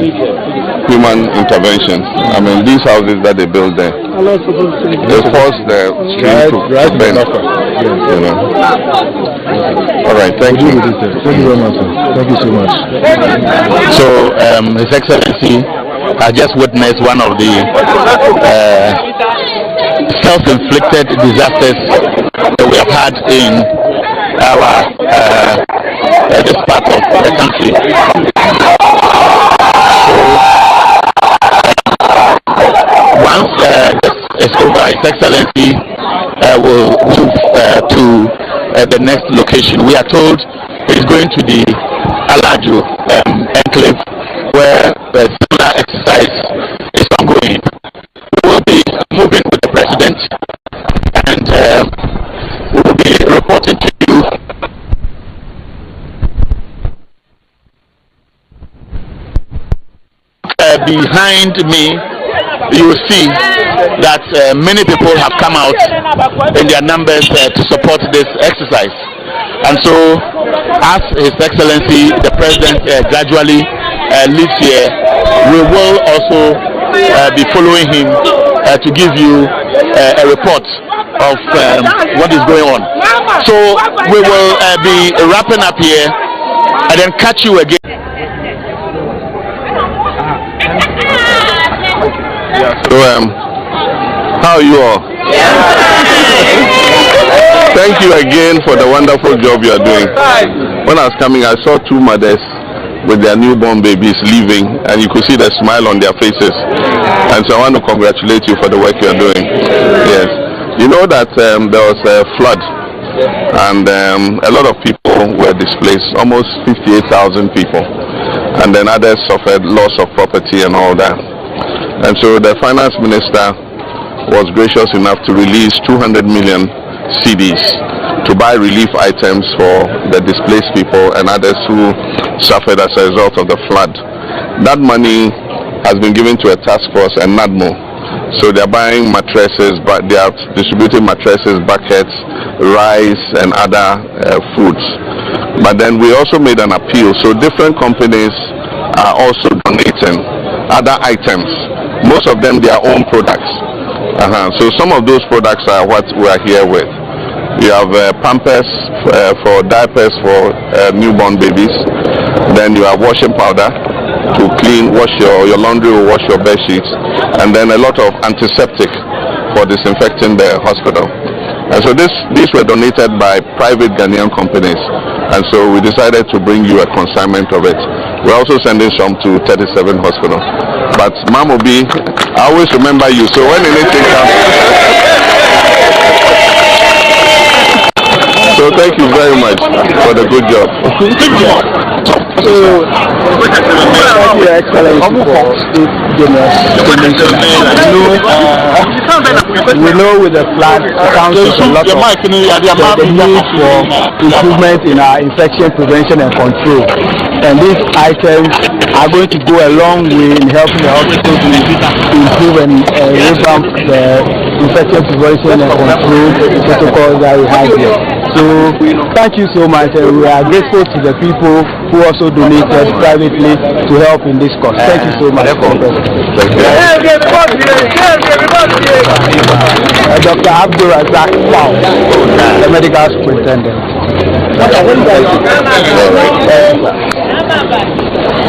human interventions. I mean these houses that they build there, they force the street to bend. You know. All right. Thank you. Thank you very much, sir. Thank you so much. So His Excellency, I just witnessed one of the self-inflicted disasters that we have had in our this part of the country. Once this is over, His Excellency will move to the next location. We are told it is going to the Alaju enclave, where the similar exercise is ongoing. We will be moving with the President, and we will be reporting to you. Behind me, you will see that many people have come out in their numbers to support this exercise. And so, as His Excellency the President gradually leaves here, we will also be following him to give you a report of what is going on. So we will be wrapping up here and then catch you again. So how are you all? Thank you again for the wonderful job you are doing. When I was coming, I saw two mothers with their newborn babies leaving, and you could see the smile on their faces. And so I want to congratulate you for the work you are doing. Yes. You know that there was a flood, and a lot of people were displaced, almost 58,000 people. And then others suffered loss of property and all that. And so the finance minister was gracious enough to release 200 million cedis to buy relief items for the displaced people and others who suffered as a result of the flood. That money has been given to a task force and NADMO. So they're buying mattresses, but they are distributing mattresses, buckets, rice and other foods. But then we also made an appeal. So different companies are also donating other items. Most of them their own products. So some of those products are what we are here with. You have pampers for diapers for newborn babies. Then you have washing powder to wash your laundry or wash your bed sheets. And then a lot of antiseptic for disinfecting the hospital. And so these were donated by private Ghanaian companies. And so we decided to bring you a consignment of it. We're also sending some to 37 hospitals. But Mamo B, I always remember you. So when anything comes, so thank you very much for the good job. So, thank you, Excellency, for this generous donation. We know with the flood comes with a lot of the need for improvement in our infection prevention and control. And these items are going to go a long way in helping the hospital to improve and revamp the infection prevention and control protocols that we have here. So thank you so much, and we are grateful to the people who also donated privately to help in this cause. Thank you so much. Dr. Abdul Razak, the medical superintendent.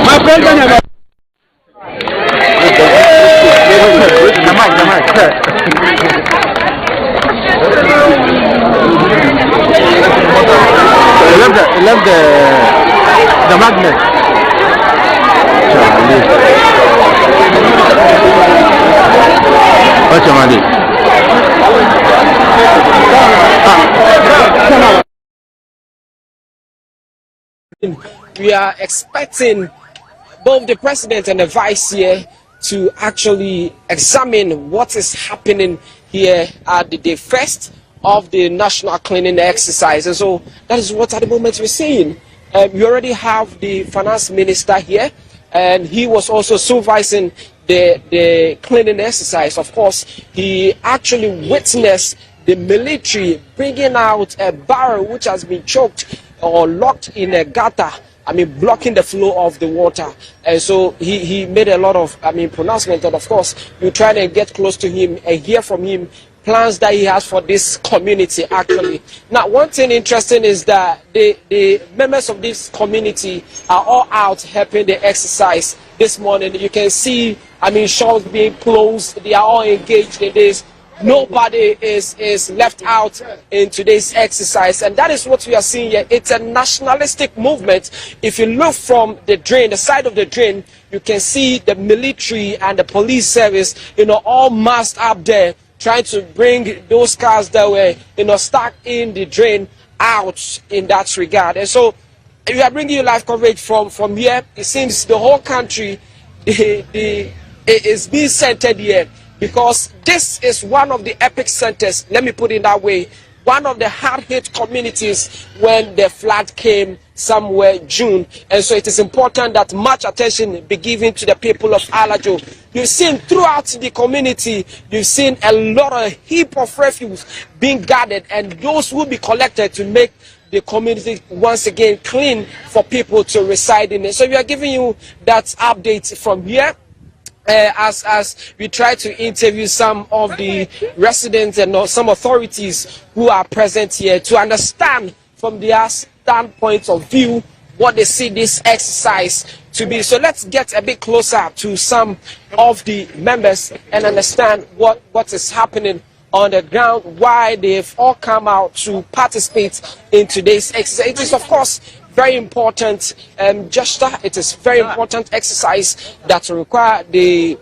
My president. He left the magnet. What's your money? We are expecting both the president and the vice here to actually examine what is happening here at the day first of the national cleaning exercise. And so that is what at the moment we're seeing. We already have the finance minister here, and he was also supervising the cleaning exercise. Of course, he actually witnessed the military bringing out a barrel which has been choked or locked in a gutter, blocking the flow of the water. And so he made a lot of, pronouncement. And of course, we're trying to get close to him and hear from him plans that he has for this community, actually. Now, one thing interesting is that the members of this community are all out helping the exercise this morning. You can see, shops being closed. They are all engaged in this. Nobody is left out in today's exercise, and that is what we are seeing here. It's a nationalistic movement. If you look from the drain, the side of the drain, you can see the military and the police service, all massed up there, trying to bring those cars that were, stuck in the drain out in that regard. And so we are bringing you live coverage from here. It seems the whole country it is being centered here, because this is one of the epic centers, let me put it that way, one of the hard-hit communities when the flood came somewhere June. And so it is important that much attention be given to the people of Alajo. You've seen throughout the community, you've seen a lot of heap of refuse being gathered, and those will be collected to make the community once again clean for people to reside in it. So we are giving you that update from here. As we try to interview some of the residents and some authorities who are present here to understand from their standpoint of view what they see this exercise to be. So let's get a bit closer to some of the members and understand what is happening on the ground, why they've all come out to participate in today's exercise. It is, of course, very important gesture. It is very important exercise that will require the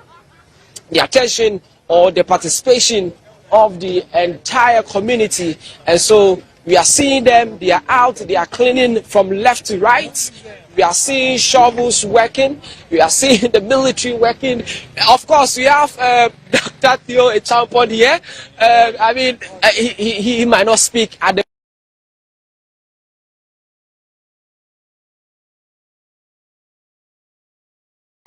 attention or the participation of the entire community. And so we are seeing them, they are out, they are cleaning from left to right. We are seeing shovels working, we are seeing the military working. Of course, we have Dr. Theo Echampon here. He might not speak at the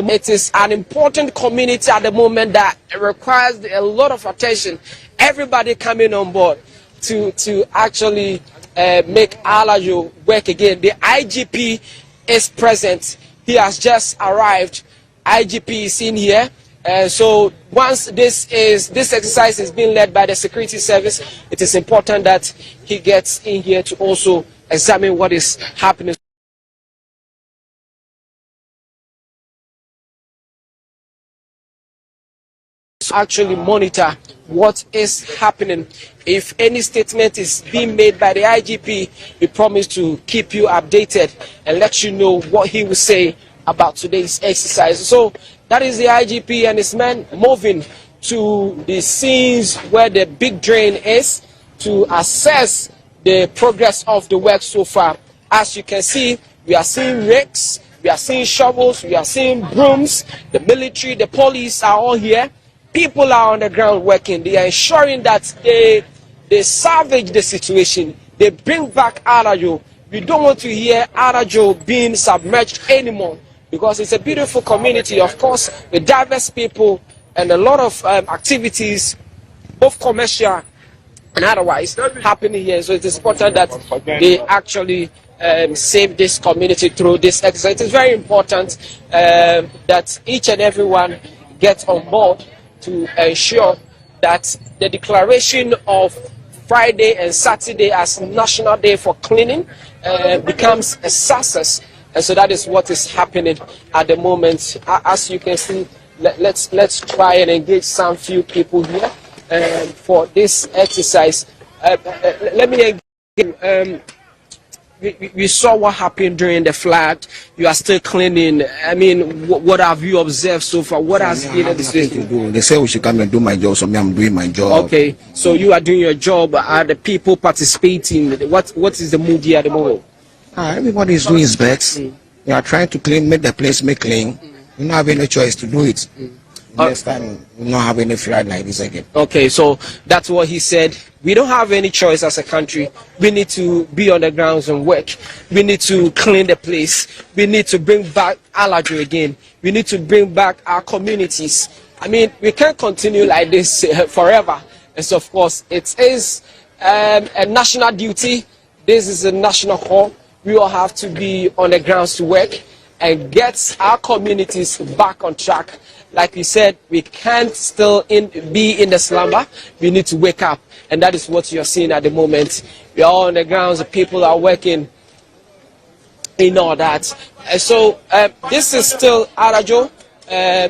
It is an important community at the moment that requires a lot of attention. Everybody coming on board to actually make Alajo work again. The IGP is present. He has just arrived. IGP is in here. So once this exercise is being led by the security service, it is important that he gets in here to also examine what is happening. Actually monitor what is happening. If any statement is being made by the IGP, we promise to keep you updated and let you know what he will say about today's exercise. So that is the IGP and his men moving to the scenes where the big drain is to assess the progress of the work so far. As you can see, we are seeing rakes, we are seeing shovels, we are seeing brooms. The military, the police are all here. People are on the ground working. They are ensuring that they salvage the situation. They bring back Alajo. We don't want to hear Alajo being submerged anymore, because it's a beautiful community, of course, with diverse people and a lot of activities both commercial and otherwise happening here. So it is important that they actually save this community through this exercise. It is very important that each and everyone gets on board to ensure that the declaration of Friday and Saturday as National Day for Cleaning becomes a success. And so that is what is happening at the moment. As you can see, let's try and engage some few people here for this exercise. Let me engage. We saw what happened during the flood. You are still cleaning. I mean, what have you observed so far? What has been the situation? They say we should come and do my job, so I'm doing my job. Okay, so you are doing your job. Are the people participating? What is the mood here at the moment? Everybody is doing his best. We are trying to clean, make the place clean. We don't have any choice to do it. Next time, we don't have any flood like this again. Okay, so that's what he said. We don't have any choice as a country. We need to be on the grounds and work. We need to clean the place. We need to bring back Alajo again. We need to bring back our communities. I mean, we can't continue like this forever. And so, of course, it is a national duty. This is a national call. We all have to be on the grounds to work and get our communities back on track. Like we said, we can't still be in the slumber. We need to wake up. And that is what you're seeing at the moment. We are all on the grounds. The people are working in all that. And so this is still Arajo.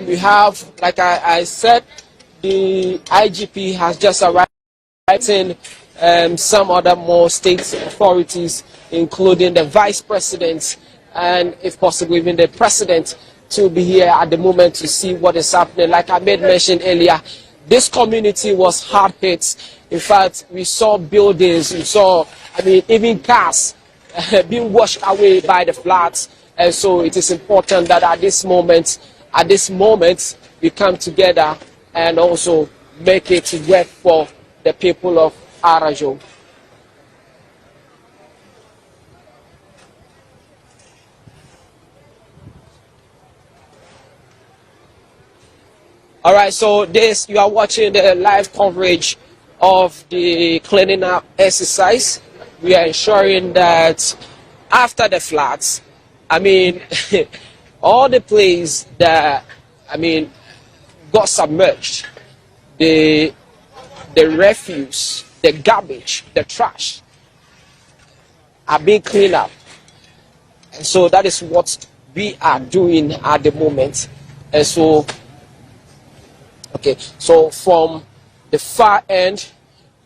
We have, like I said, the IGP has just arrived in some other more state authorities, including the vice president and, if possible, even the president, to be here at the moment to see what is happening. Like I made mention earlier, this community was hard hit. In fact, we saw buildings, we saw, even cars being washed away by the floods. And so it is important that at this moment, we come together and also make it work for the people of Arajo. All right, so you are watching the live coverage of the cleaning up exercise. We are ensuring that after the floods, all the places that, got submerged, the refuse, the garbage, the trash are being cleaned up. And so that is what we are doing at the moment. And so, okay, so from the far end,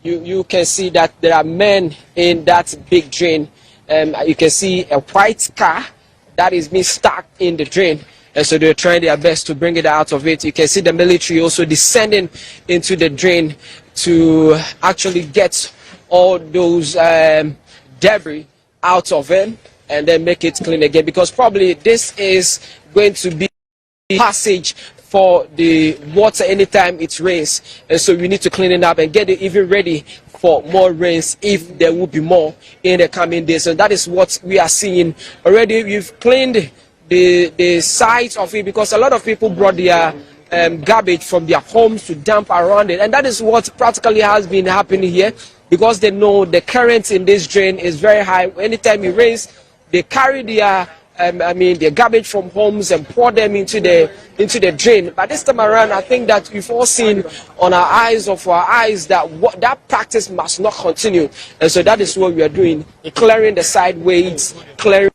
you can see that there are men in that big drain. You can see a white car that is being stuck in the drain. And so they're trying their best to bring it out of it. You can see the military also descending into the drain to actually get all those debris out of it and then make it clean again. Because probably this is going to be passage for the water anytime it rains, and so we need to clean it up and get it even ready for more rains if there will be more in the coming days. And that is what we are seeing already. We've cleaned the sides of it because a lot of people brought their garbage from their homes to dump around it, and that is what practically has been happening here, because they know the current in this drain is very high. Anytime it rains, they carry their their garbage from homes and pour them into the drain. But this time around, I think that we've all seen on our eyes that that practice must not continue. And so that is what we are doing, clearing the sideways, clearing.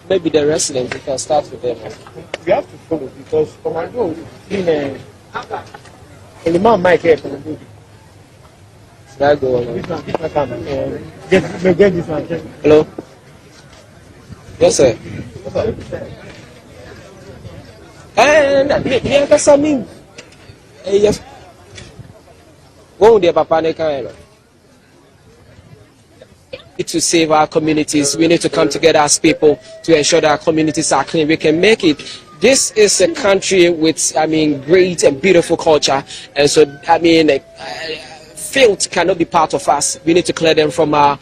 Maybe the residents, you can start with them. We have to follow because Commando the man mic here. That go on. Hello. Yes, sir. And yes, I mean, yes. Go there, Papa. To save our communities, we need to come together as people to ensure that our communities are clean. We can make it. This is a country with, I mean, great and beautiful culture, and so I mean, filth cannot be part of us. We need to clear them from our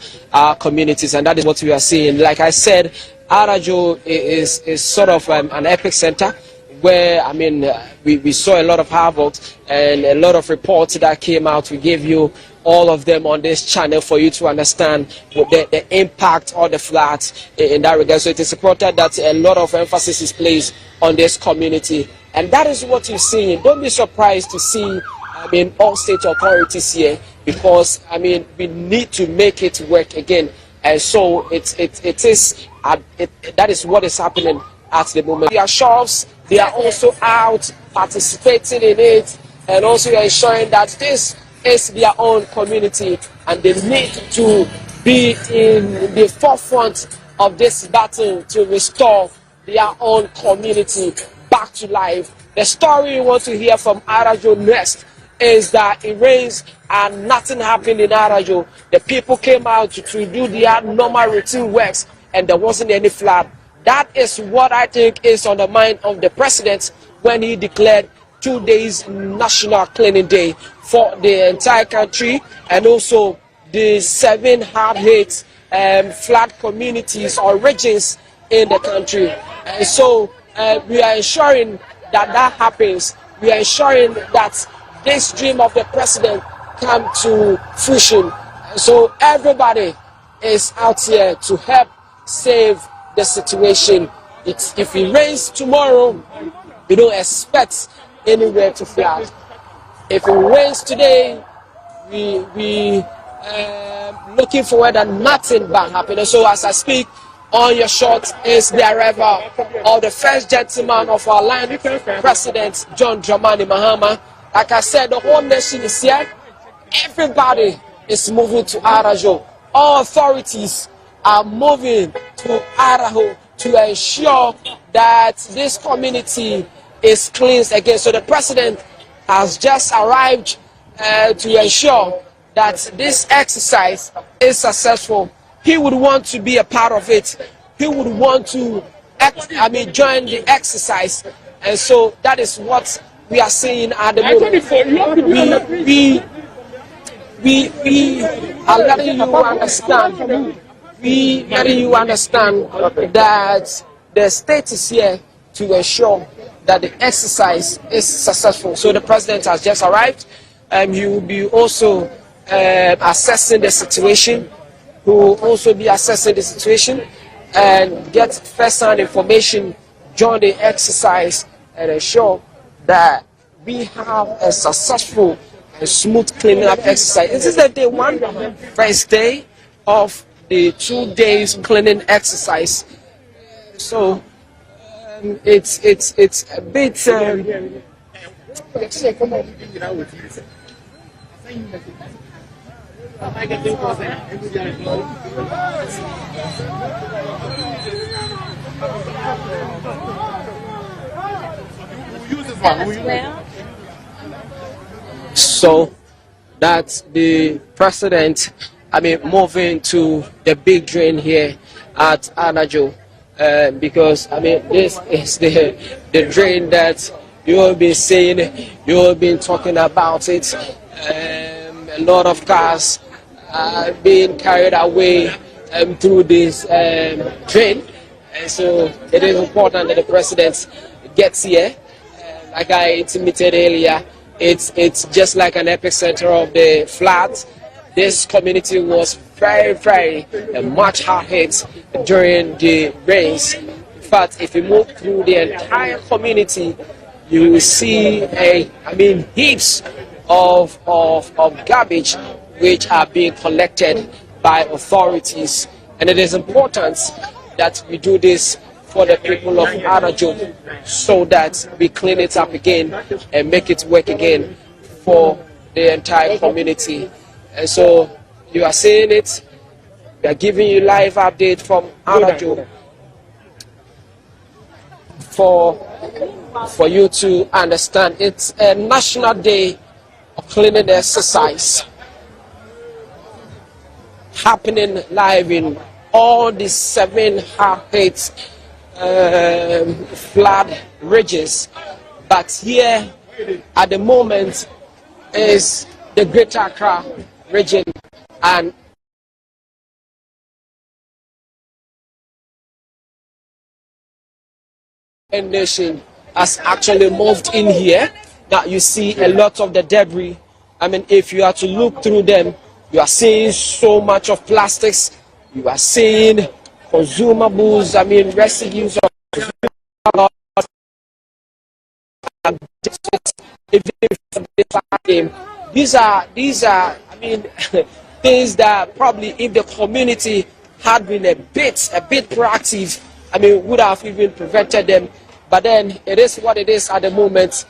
communities, and that is what we are seeing. Like I said, Arajo is sort of an epicenter where, I mean, we saw a lot of havoc and a lot of reports that came out. We gave you all of them on this channel for you to understand the impact of the floods in that regard. So it is important that a lot of emphasis is placed on this community, and that is what you're seeing. Don't be surprised to see, I mean, all state authorities here, because I mean, we need to make it work again, and so that is what is happening at the moment. Their shops, they are also out participating in it, and also ensuring that this is their own community, and they need to be in the forefront of this battle to restore their own community back to life. The story you want to hear from Arajo next is that it rains and nothing happened in Arajo. The people came out to do their normal routine works, and there wasn't any flood. That is what I think is on the mind of the president when he declared 2 days National Cleaning Day for the entire country, and also the 7 hard-hit flood communities or regions in the country. And so we are ensuring that happens. We are ensuring that this dream of the president come to fruition. And so everybody is out here to help save the situation. If it rains tomorrow, we don't expect anywhere to flood. If it rains today, we looking forward that nothing bad happen. And so as I speak, on your shot is the arrival of the first gentleman of our land, President John Dramani Mahama. Like I said, the whole nation is here. Everybody is moving to Arajo. All authorities are moving to Arajo to ensure that this community is cleansed again. So the president has just arrived to ensure that this exercise is successful. He would want to be a part of it. He would want to, join the exercise. And so that is what we are seeing at the moment. We are letting you understand. We letting you understand that the state is here to ensure that the exercise is successful. So the president has just arrived. He will be also assessing the situation. He will also be assessing the situation and get first-hand information during the exercise and ensure that we have a successful and smooth cleaning up exercise. This is the day one, first day of the 2 days cleaning exercise. So it's a bit so that the president, moving to the big drain here at Arajo, because this is the drain that you have been saying, you have been talking about it. A lot of cars are being carried away through this drain, and so it is important that the president gets here. Like I intimated earlier, it's just like an epicenter of the floods. This community was very much hard hit during the rains. In fact, if you move through the entire community, you will see heaps of garbage which are being collected by authorities. And it is important that we do this for the people of Arajo so that we clean it up again and make it work again for the entire community. And so you are seeing it. We are giving you live update from Alajo for you to understand. It's a national day of cleaning exercise happening live in all the 7 hard-hit flood regions. But here at the moment is the Greater Accra region, and nation has actually moved in here. Now you see a lot of the debris. I mean, if you are to look through them, you are seeing so much of plastics. You are seeing consumables. I mean, residues of these are I mean things that probably if the community had been a bit proactive, I mean, would have even prevented them. But then it is what it is at the moment.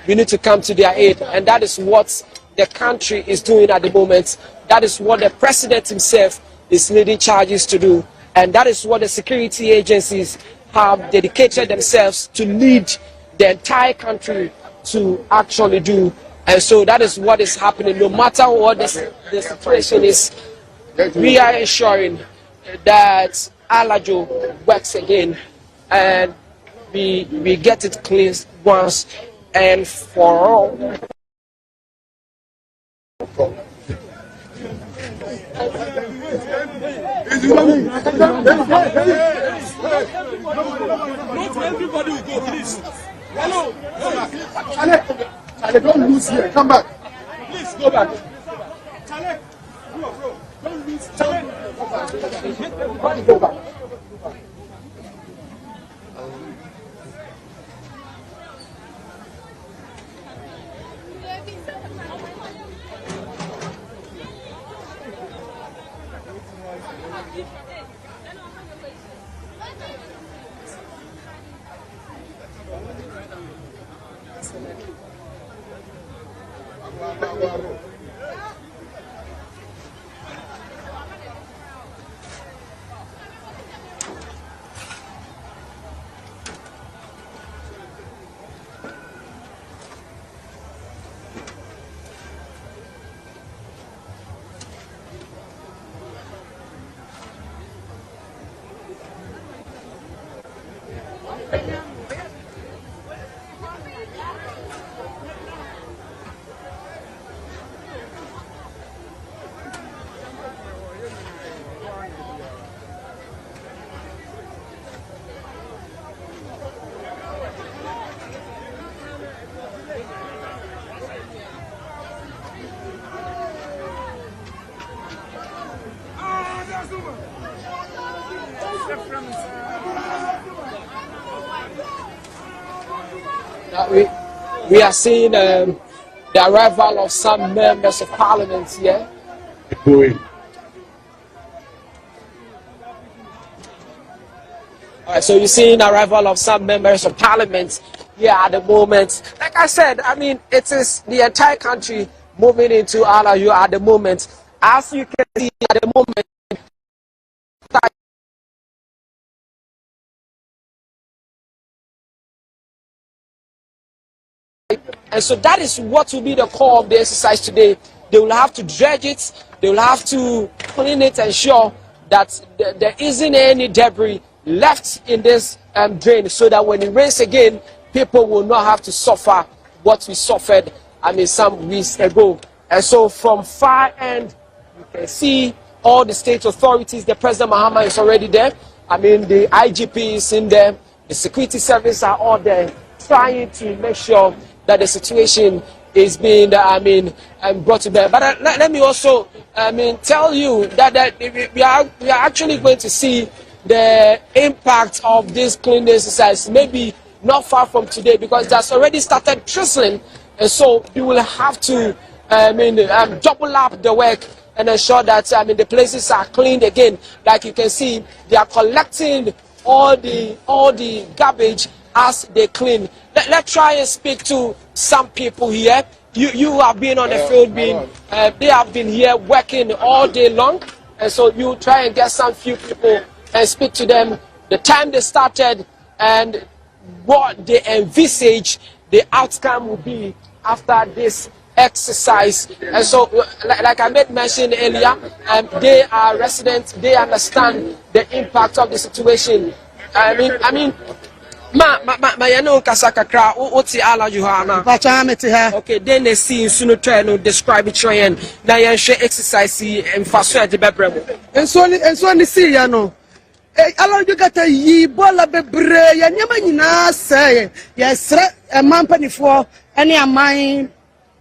We need to come to their aid, and that is what the country is doing at the moment. That is what the president himself is leading charges to do, and that is what the security agencies have dedicated themselves to lead the entire country to actually do. And so that is what is happening. No matter what the situation is, we are ensuring that Alajo works again, and we get it clean once and for all. Not everybody will go, please. Hello. Chale, don't lose here. Come back. Please go back. Chale, bro, don't lose. Chale, go back. We are seeing the arrival of some members of parliament here. Alright, so you're seeing the arrival of some members of parliament here at the moment. Like I said, I mean, it is the entire country moving into Alayo at the moment. As you can see at the moment, and so that is what will be the core of the exercise today. They will have to dredge it, they will have to clean it, ensure that there isn't any debris left in this drain, so that when it rains again, people will not have to suffer what we suffered, I mean, some weeks ago. And so from far end, you can see all the state authorities. The Prez Mahama is already there. I mean, the IGP is in there. The security service are all there, trying to make sure that the situation is being, brought to bear. But let me also, tell you that we are actually going to see the impact of this cleaning exercise maybe not far from today, because it has already started drizzling, and so you will have to, double up the work and ensure that the places are cleaned again. Like you can see, they are collecting all the garbage as they clean. Let's try and speak to some people here. You have been on the field, they have been here working all day long, and so you try and get some few people and speak to them, the time they started and what they envisage the outcome will be after this exercise. And so, like I made mention earlier, they are residents, they understand the impact of the situation. I mean, you kasa kakra oti ala Johanna. Okay, then they see sunu try no describe it train na yan share exercise and faso de bebremo. And so ni see ya no. Ala you get a yi bola bebre ya nyama nyina say yes mampanifo any aman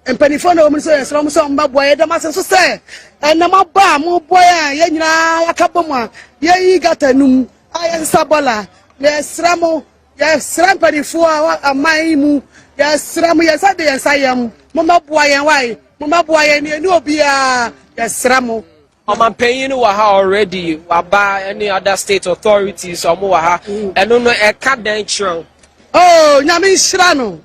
mpanifo na omu so yes rom so mba boy da masen so say na maba mo boy ya nyina akabo mu ya yi gata num ayen sabola yes ramo yes rampanifo aman mu yes ramo yes ade yes ayam mo maboa yen why mo maboa yen ni obi a yes ramo. I'm paying already. About any other state authorities or more. And no, I can't dance. Oh, Nami Shrano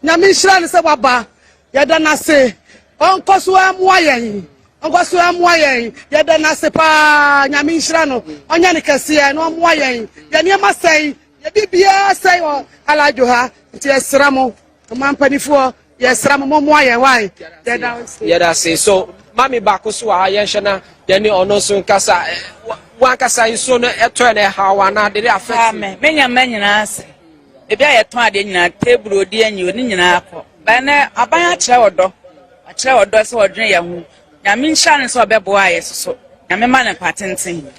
say Waba. Yadana say, Uncle Swam Wayan, Uncle Swam Wayan, Yadana say Pa Nami Shrano, Onyanika no Wayan, Yanyama say, Yabibia say, Alajoha, yes, Ramo, Mampanifo, yes, Ramo Moya, why? Yeah, say so. Mami bakusu a yenshana yani ono so nkasa wankasa iso no eto na hawa na de affect me menya manyina ase ebi ayeton ade nyina table odi anyi oni nyina akọ ba na aban a kire odo se odwen ye hu nyame nhya ne so obebo aye so nyame ma ne patenten.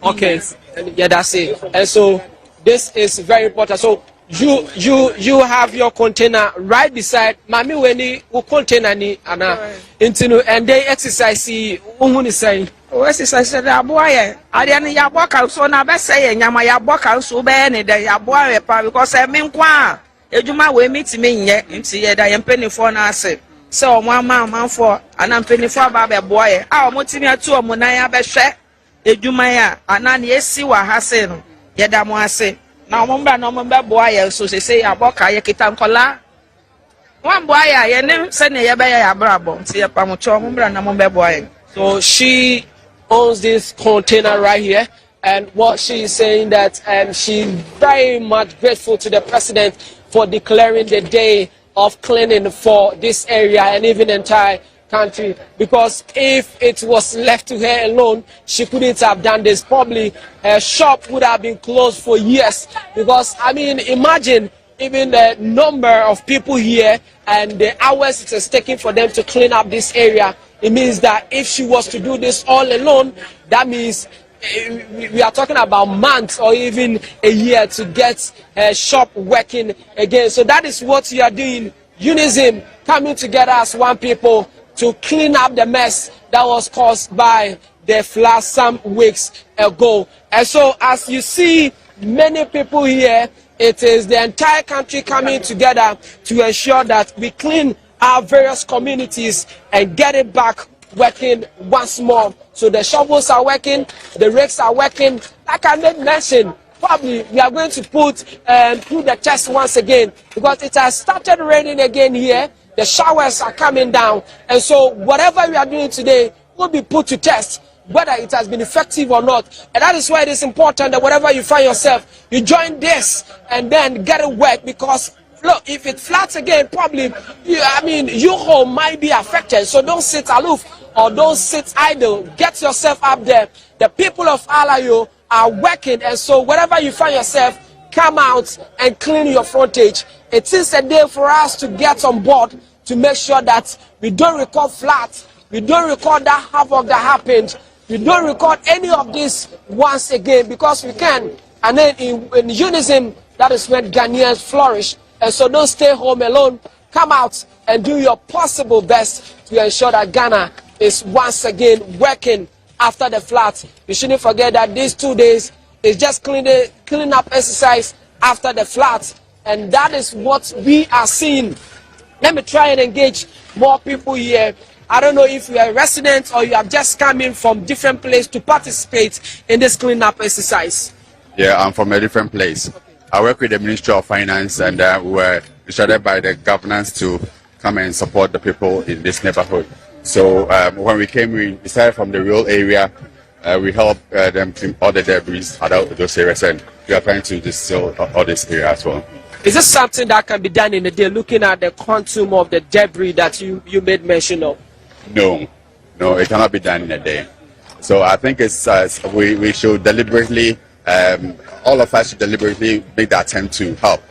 Okay, yeah, that's it. And so this is very important. So you have your container right beside mami weni u container ni ana intinu and they exercise uhuni say o exercise da boye ade ne ya boka so na be say nyama ya boka so be ne da ya boye pa because me nkwa ejuma we meet me nye nti ye da ye mpenifo na ase se o mo amanfo ana mpenifo aba be boye a o mo timi atu o mo nan ya be hwe ejuma ya ana ne esi wa ha se no ye da mo ase. Now, Mumba boy, so they say, Aboka, Yakitan Kola. One boy, I never send a Yabaya Brabo, see a Pamucho, Mumba, Mumba boy. So she owns this container right here, and what she is saying that she's very much grateful to the president for declaring the day of cleaning for this area and even the entire country, because if it was left to her alone, she couldn't have done this. Probably her shop would have been closed for years, because I mean, imagine even the number of people here and the hours it is taking for them to clean up this area. It means that if she was to do this all alone, that means we are talking about months or even a year to get her shop working again. So that is what we are doing. Unison coming together as one people to clean up the mess that was caused by the flood some weeks ago. And so as you see many people here, it is the entire country coming together to ensure that we clean our various communities and get it back working once more. So the shovels are working, the rakes are working. Like I made mention, probably we are going to put through the test once again, because it has started raining again here. The showers are coming down, and so whatever we are doing today will be put to test, whether it has been effective or not. And that is why it is important that wherever you find yourself, you join this and then get it wet, because look, if it floods again, probably your home might be affected. So don't sit aloof or don't sit idle. Get yourself up there. The people of Alayo are working, and so wherever you find yourself, come out and clean your frontage. It is a day for us to get on board to make sure that we don't record floods, we don't record that havoc that happened, we don't record any of this once again, because we can. And then in unison, that is when Ghanaians flourish. And so don't stay home alone. Come out and do your possible best to ensure that Ghana is once again working after the floods. You shouldn't forget that these 2 days is just cleaning up exercise after the floods. And that is what we are seeing. Let me try and engage more people here. I don't know if you are a resident or you have just come in from different places to participate in this cleanup exercise. Yeah, I'm from a different place. I work with the Ministry of Finance, and we were instructed by the governance to come and support the people in this neighborhood. So when we came, we started from the rural area. We helped them clean all the debris out of those areas, and we are trying to distill all this area as well. Is this something that can be done in a day, looking at the quantum of the debris that you made mention of? No, it cannot be done in a day. So I think it's we should deliberately, all of us should deliberately make the attempt to help.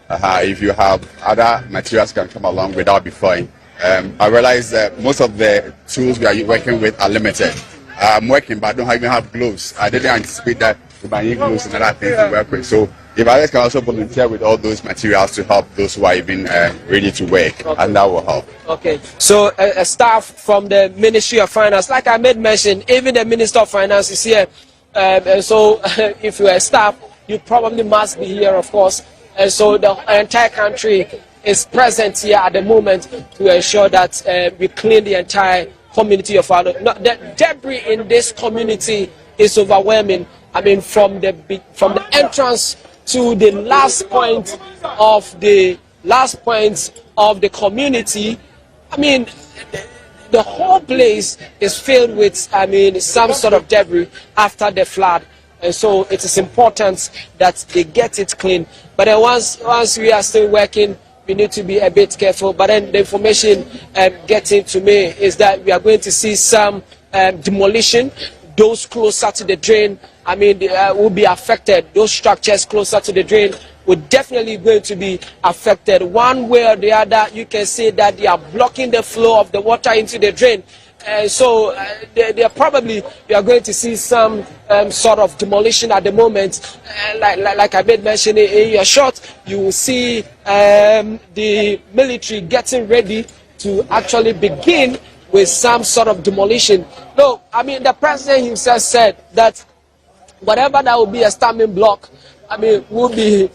If you have other materials can come along without be fine. I realize that most of the tools we are working with are limited. I'm working, but I don't even have gloves. I didn't anticipate that we might need gloves and other things to work with. So if others can also volunteer with all those materials to help those who are even ready to work, and that will help. Okay, so a staff from the Ministry of Finance, like I made mention, even the Minister of Finance is here. And so if you're a staff, you probably must be here, of course. And so the entire country is present here at the moment to ensure that we clean the entire community of our. The debris in this community is overwhelming. I mean, from the entrance to the last point of the community. I mean, the whole place is filled with, I mean, some sort of debris after the flood. And so it is important that they get it clean. But then once we are still working, we need to be a bit careful. But then the information getting to me is that we are going to see some demolition. Those closer to the drain, I mean, will be affected. Those structures closer to the drain will definitely going to be affected. One way or the other, you can see that they are blocking the flow of the water into the drain. So they are probably, we are going to see some sort of demolition at the moment. Like I made mention in your shot, you will see the military getting ready to actually begin with some sort of demolition. No, I mean, the president himself said that whatever that will be a stumbling block, I mean, will be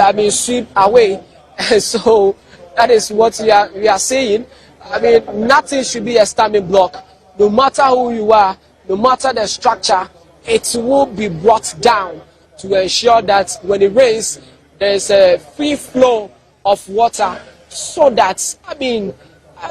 I mean, swept away. And so that is what we are saying. I mean, nothing should be a stumbling block. No matter who you are, no matter the structure, it will be brought down to ensure that when it rains, there is a free flow of water, so that, I mean,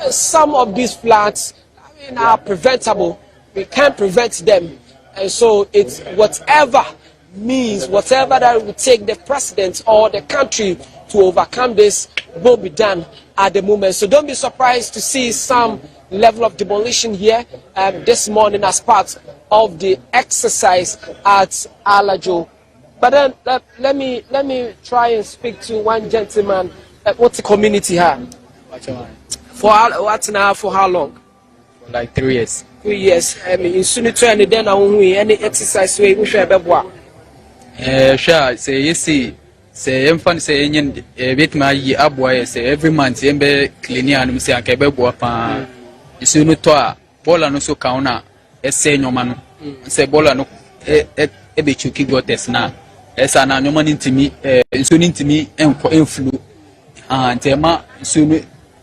some of these floods, I mean, are preventable. We can't prevent them. And so it's whatever means, whatever that will take the president or the country to overcome this will be done at the moment. So don't be surprised to see some level of demolition here this morning as part of the exercise at Alajo. But then let me try and speak to one gentleman. What's the community here? For how long? For like 3 years. 3 years. I mean, in Sunito and then any exercise way we should have sure, say you see. Say infant say yen bit my aboy say every month yembe clean and say akebe boapa isu no to a bola no so kauna ese nyoma no say bola no e be chuki gotes na esa na nyoma ntimi isu ntimi enko enflu ntema isu no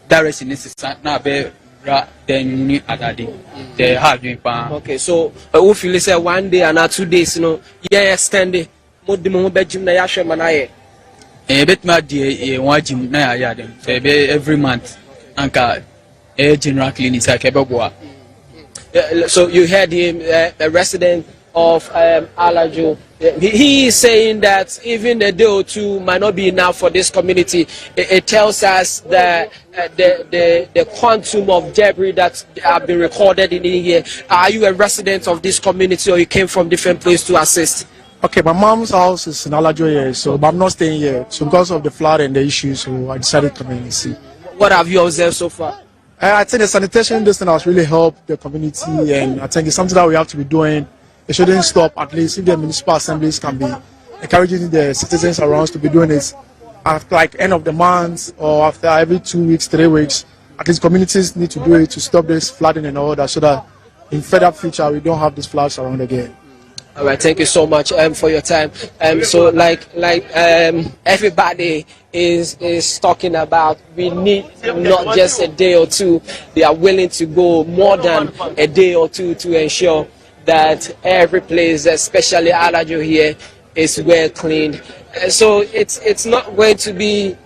direction is na be ra then ni adade the hard pa. Okay, so we feel say 1 day and 2 days, you know, yeah, extend it mo di mo be gym na ya hwe manaye bit my dear, one gym na ya dem. Every month, anka general clinic akebeboa. So you heard him, a resident of Alajo. He is saying that even a day or two might not be enough for this community. It tells us that the quantum of debris that have been recorded in here. Are you a resident of this community, or you came from different places to assist? Okay, my mom's house is in Alajo here, so but I'm not staying here. So because of the flood and the issues, so I decided to come and see. What have you observed so far? I think the sanitation this thing has really helped the community, and I think it's something that we have to be doing. It shouldn't stop. At least if the municipal assemblies can be encouraging the citizens around to be doing it after like end of the month or after every 2 weeks, 3 weeks. At least communities need to do it to stop this flooding and all that, so that in further future we don't have these floods around again. All right, thank you so much for your time. So like everybody is talking about, we need not just a day or two. They are willing to go more than a day or two to ensure that every place, especially Alajo here, is well cleaned. So it's not going to be,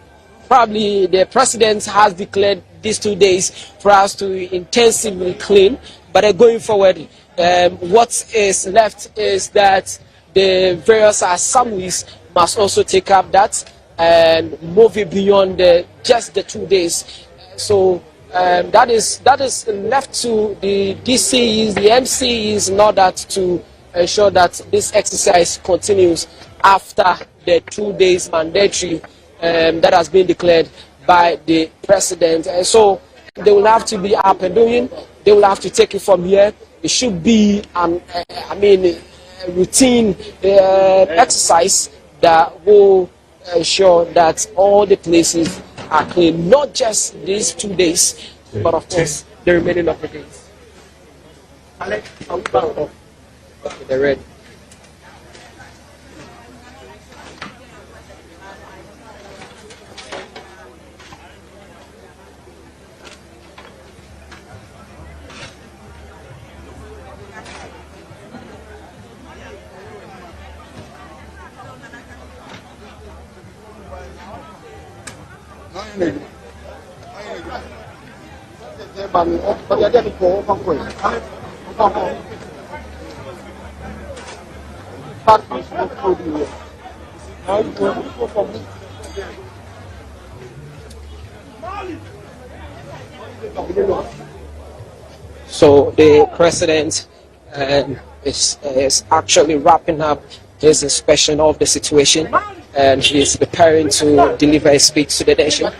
probably the president has declared these 2 days for us to intensively clean, but going forward, what is left is that the various assemblies must also take up that and move it beyond just the 2 days. So that is left to the DCs, the MCs, in order to ensure that this exercise continues after the 2 days mandatory that has been declared by the president. And so they will have to be up and doing. They will have to take it from here. It should be a routine exercise that will ensure that all the places are clean, not just these 2 days, but of course the remaining of the days. Alex, I'm proud of the red. So the president is actually wrapping up his inspection of the situation, and he is preparing to deliver a speech to the nation.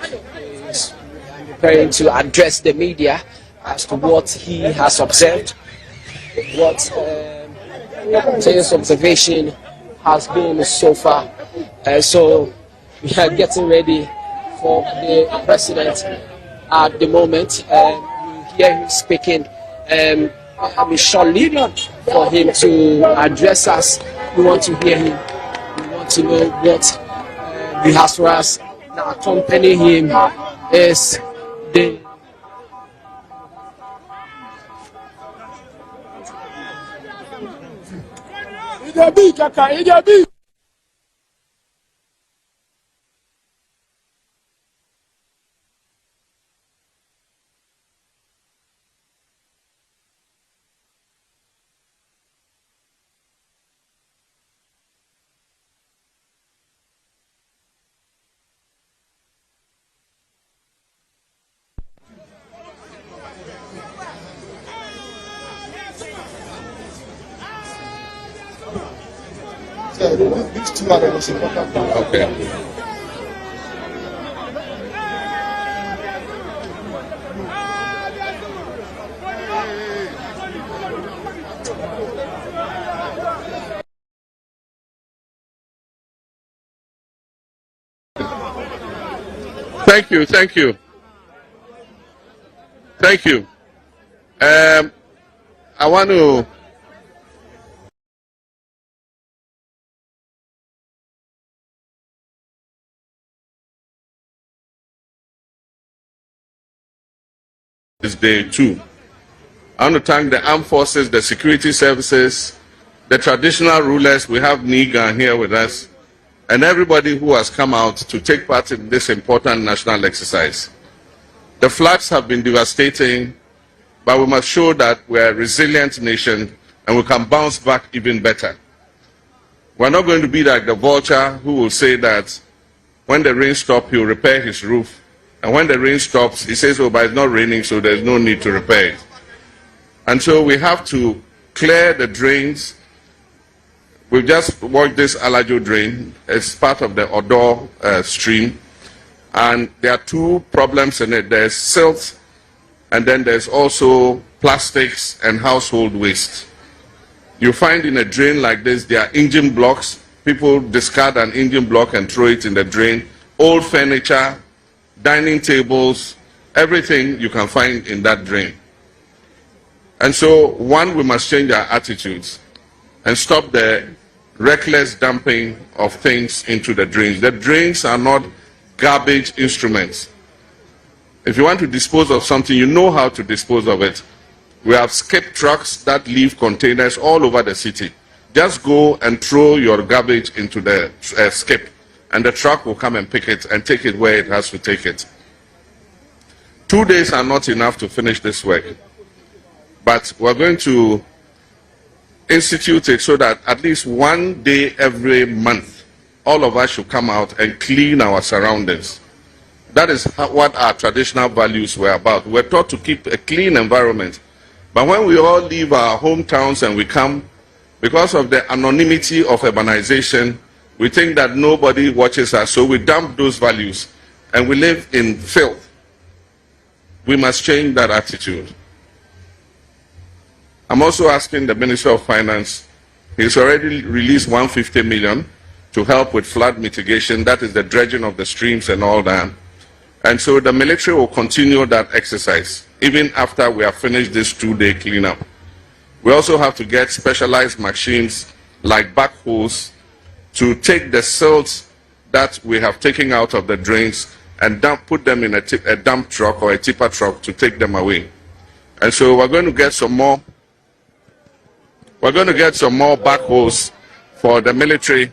He's preparing to address the media as to what he has observed, what his observation has been so far. So we are getting ready for the president at the moment. You hear him speaking shortly for him to address us. We want to hear him. We want to know what he has for us. Now accompanying him is the these two are the most important. Okay. Thank you, thank you. Thank you. I want to this day too. I want to thank the armed forces, the security services, the traditional rulers. We have Nigan here with us, and everybody who has come out to take part in this important national exercise. The floods have been devastating, but we must show that we are a resilient nation and we can bounce back even better. We're not going to be like the vulture who will say that when the rain stops, he'll repair his roof. And when the rain stops, he says, oh, but it's not raining, so there's no need to repair it. And so we have to clear the drains. We've just worked this Alajo drain. It's part of the Odo stream. And there are two problems in it. There's silt, and then there's also plastics and household waste. You find in a drain like this, there are engine blocks. People discard an engine block and throw it in the drain. Old furniture, dining tables, everything you can find in that drain. And so, one, we must change our attitudes and stop the reckless dumping of things into the drains. The drains are not garbage instruments. If you want to dispose of something, you know how to dispose of it. We have skip trucks that leave containers all over the city. Just go and throw your garbage into the skip, and the truck will come and pick it and take it where it has to take it. 2 days are not enough to finish this work, but we're going to institute it so that at least 1 day every month, all of us should come out and clean our surroundings. That is what our traditional values were about. We're taught to keep a clean environment. But when we all leave our hometowns and we come, because of the anonymity of urbanization, we think that nobody watches us, so we dump those values and we live in filth. We must change that attitude. I'm also asking the Minister of Finance, he's already released 150 million to help with flood mitigation. That is the dredging of the streams and all that. And so the military will continue that exercise, even after we have finished this 2-day cleanup. We also have to get specialized machines like backhoes to take the silt that we have taken out of the drains and put them in a dump truck or a tipper truck to take them away. And so we're going to get some more. We're going to get some more backhoes for the military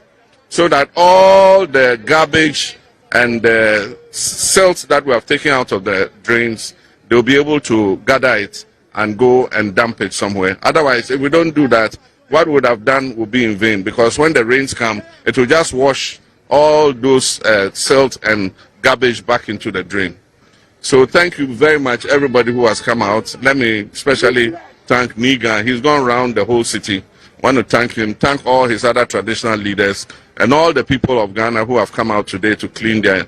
so that all the garbage and the silt that we have taken out of the drains, they'll be able to gather it and go and dump it somewhere. Otherwise, if we don't do that, what we would have done will be in vain, because when the rains come, it will just wash all those silt and garbage back into the drain. So thank you very much, everybody who has come out. Let me especially thank Niga. He's gone around the whole city. I want to thank him, thank all his other traditional leaders, and all the people of Ghana who have come out today to clean their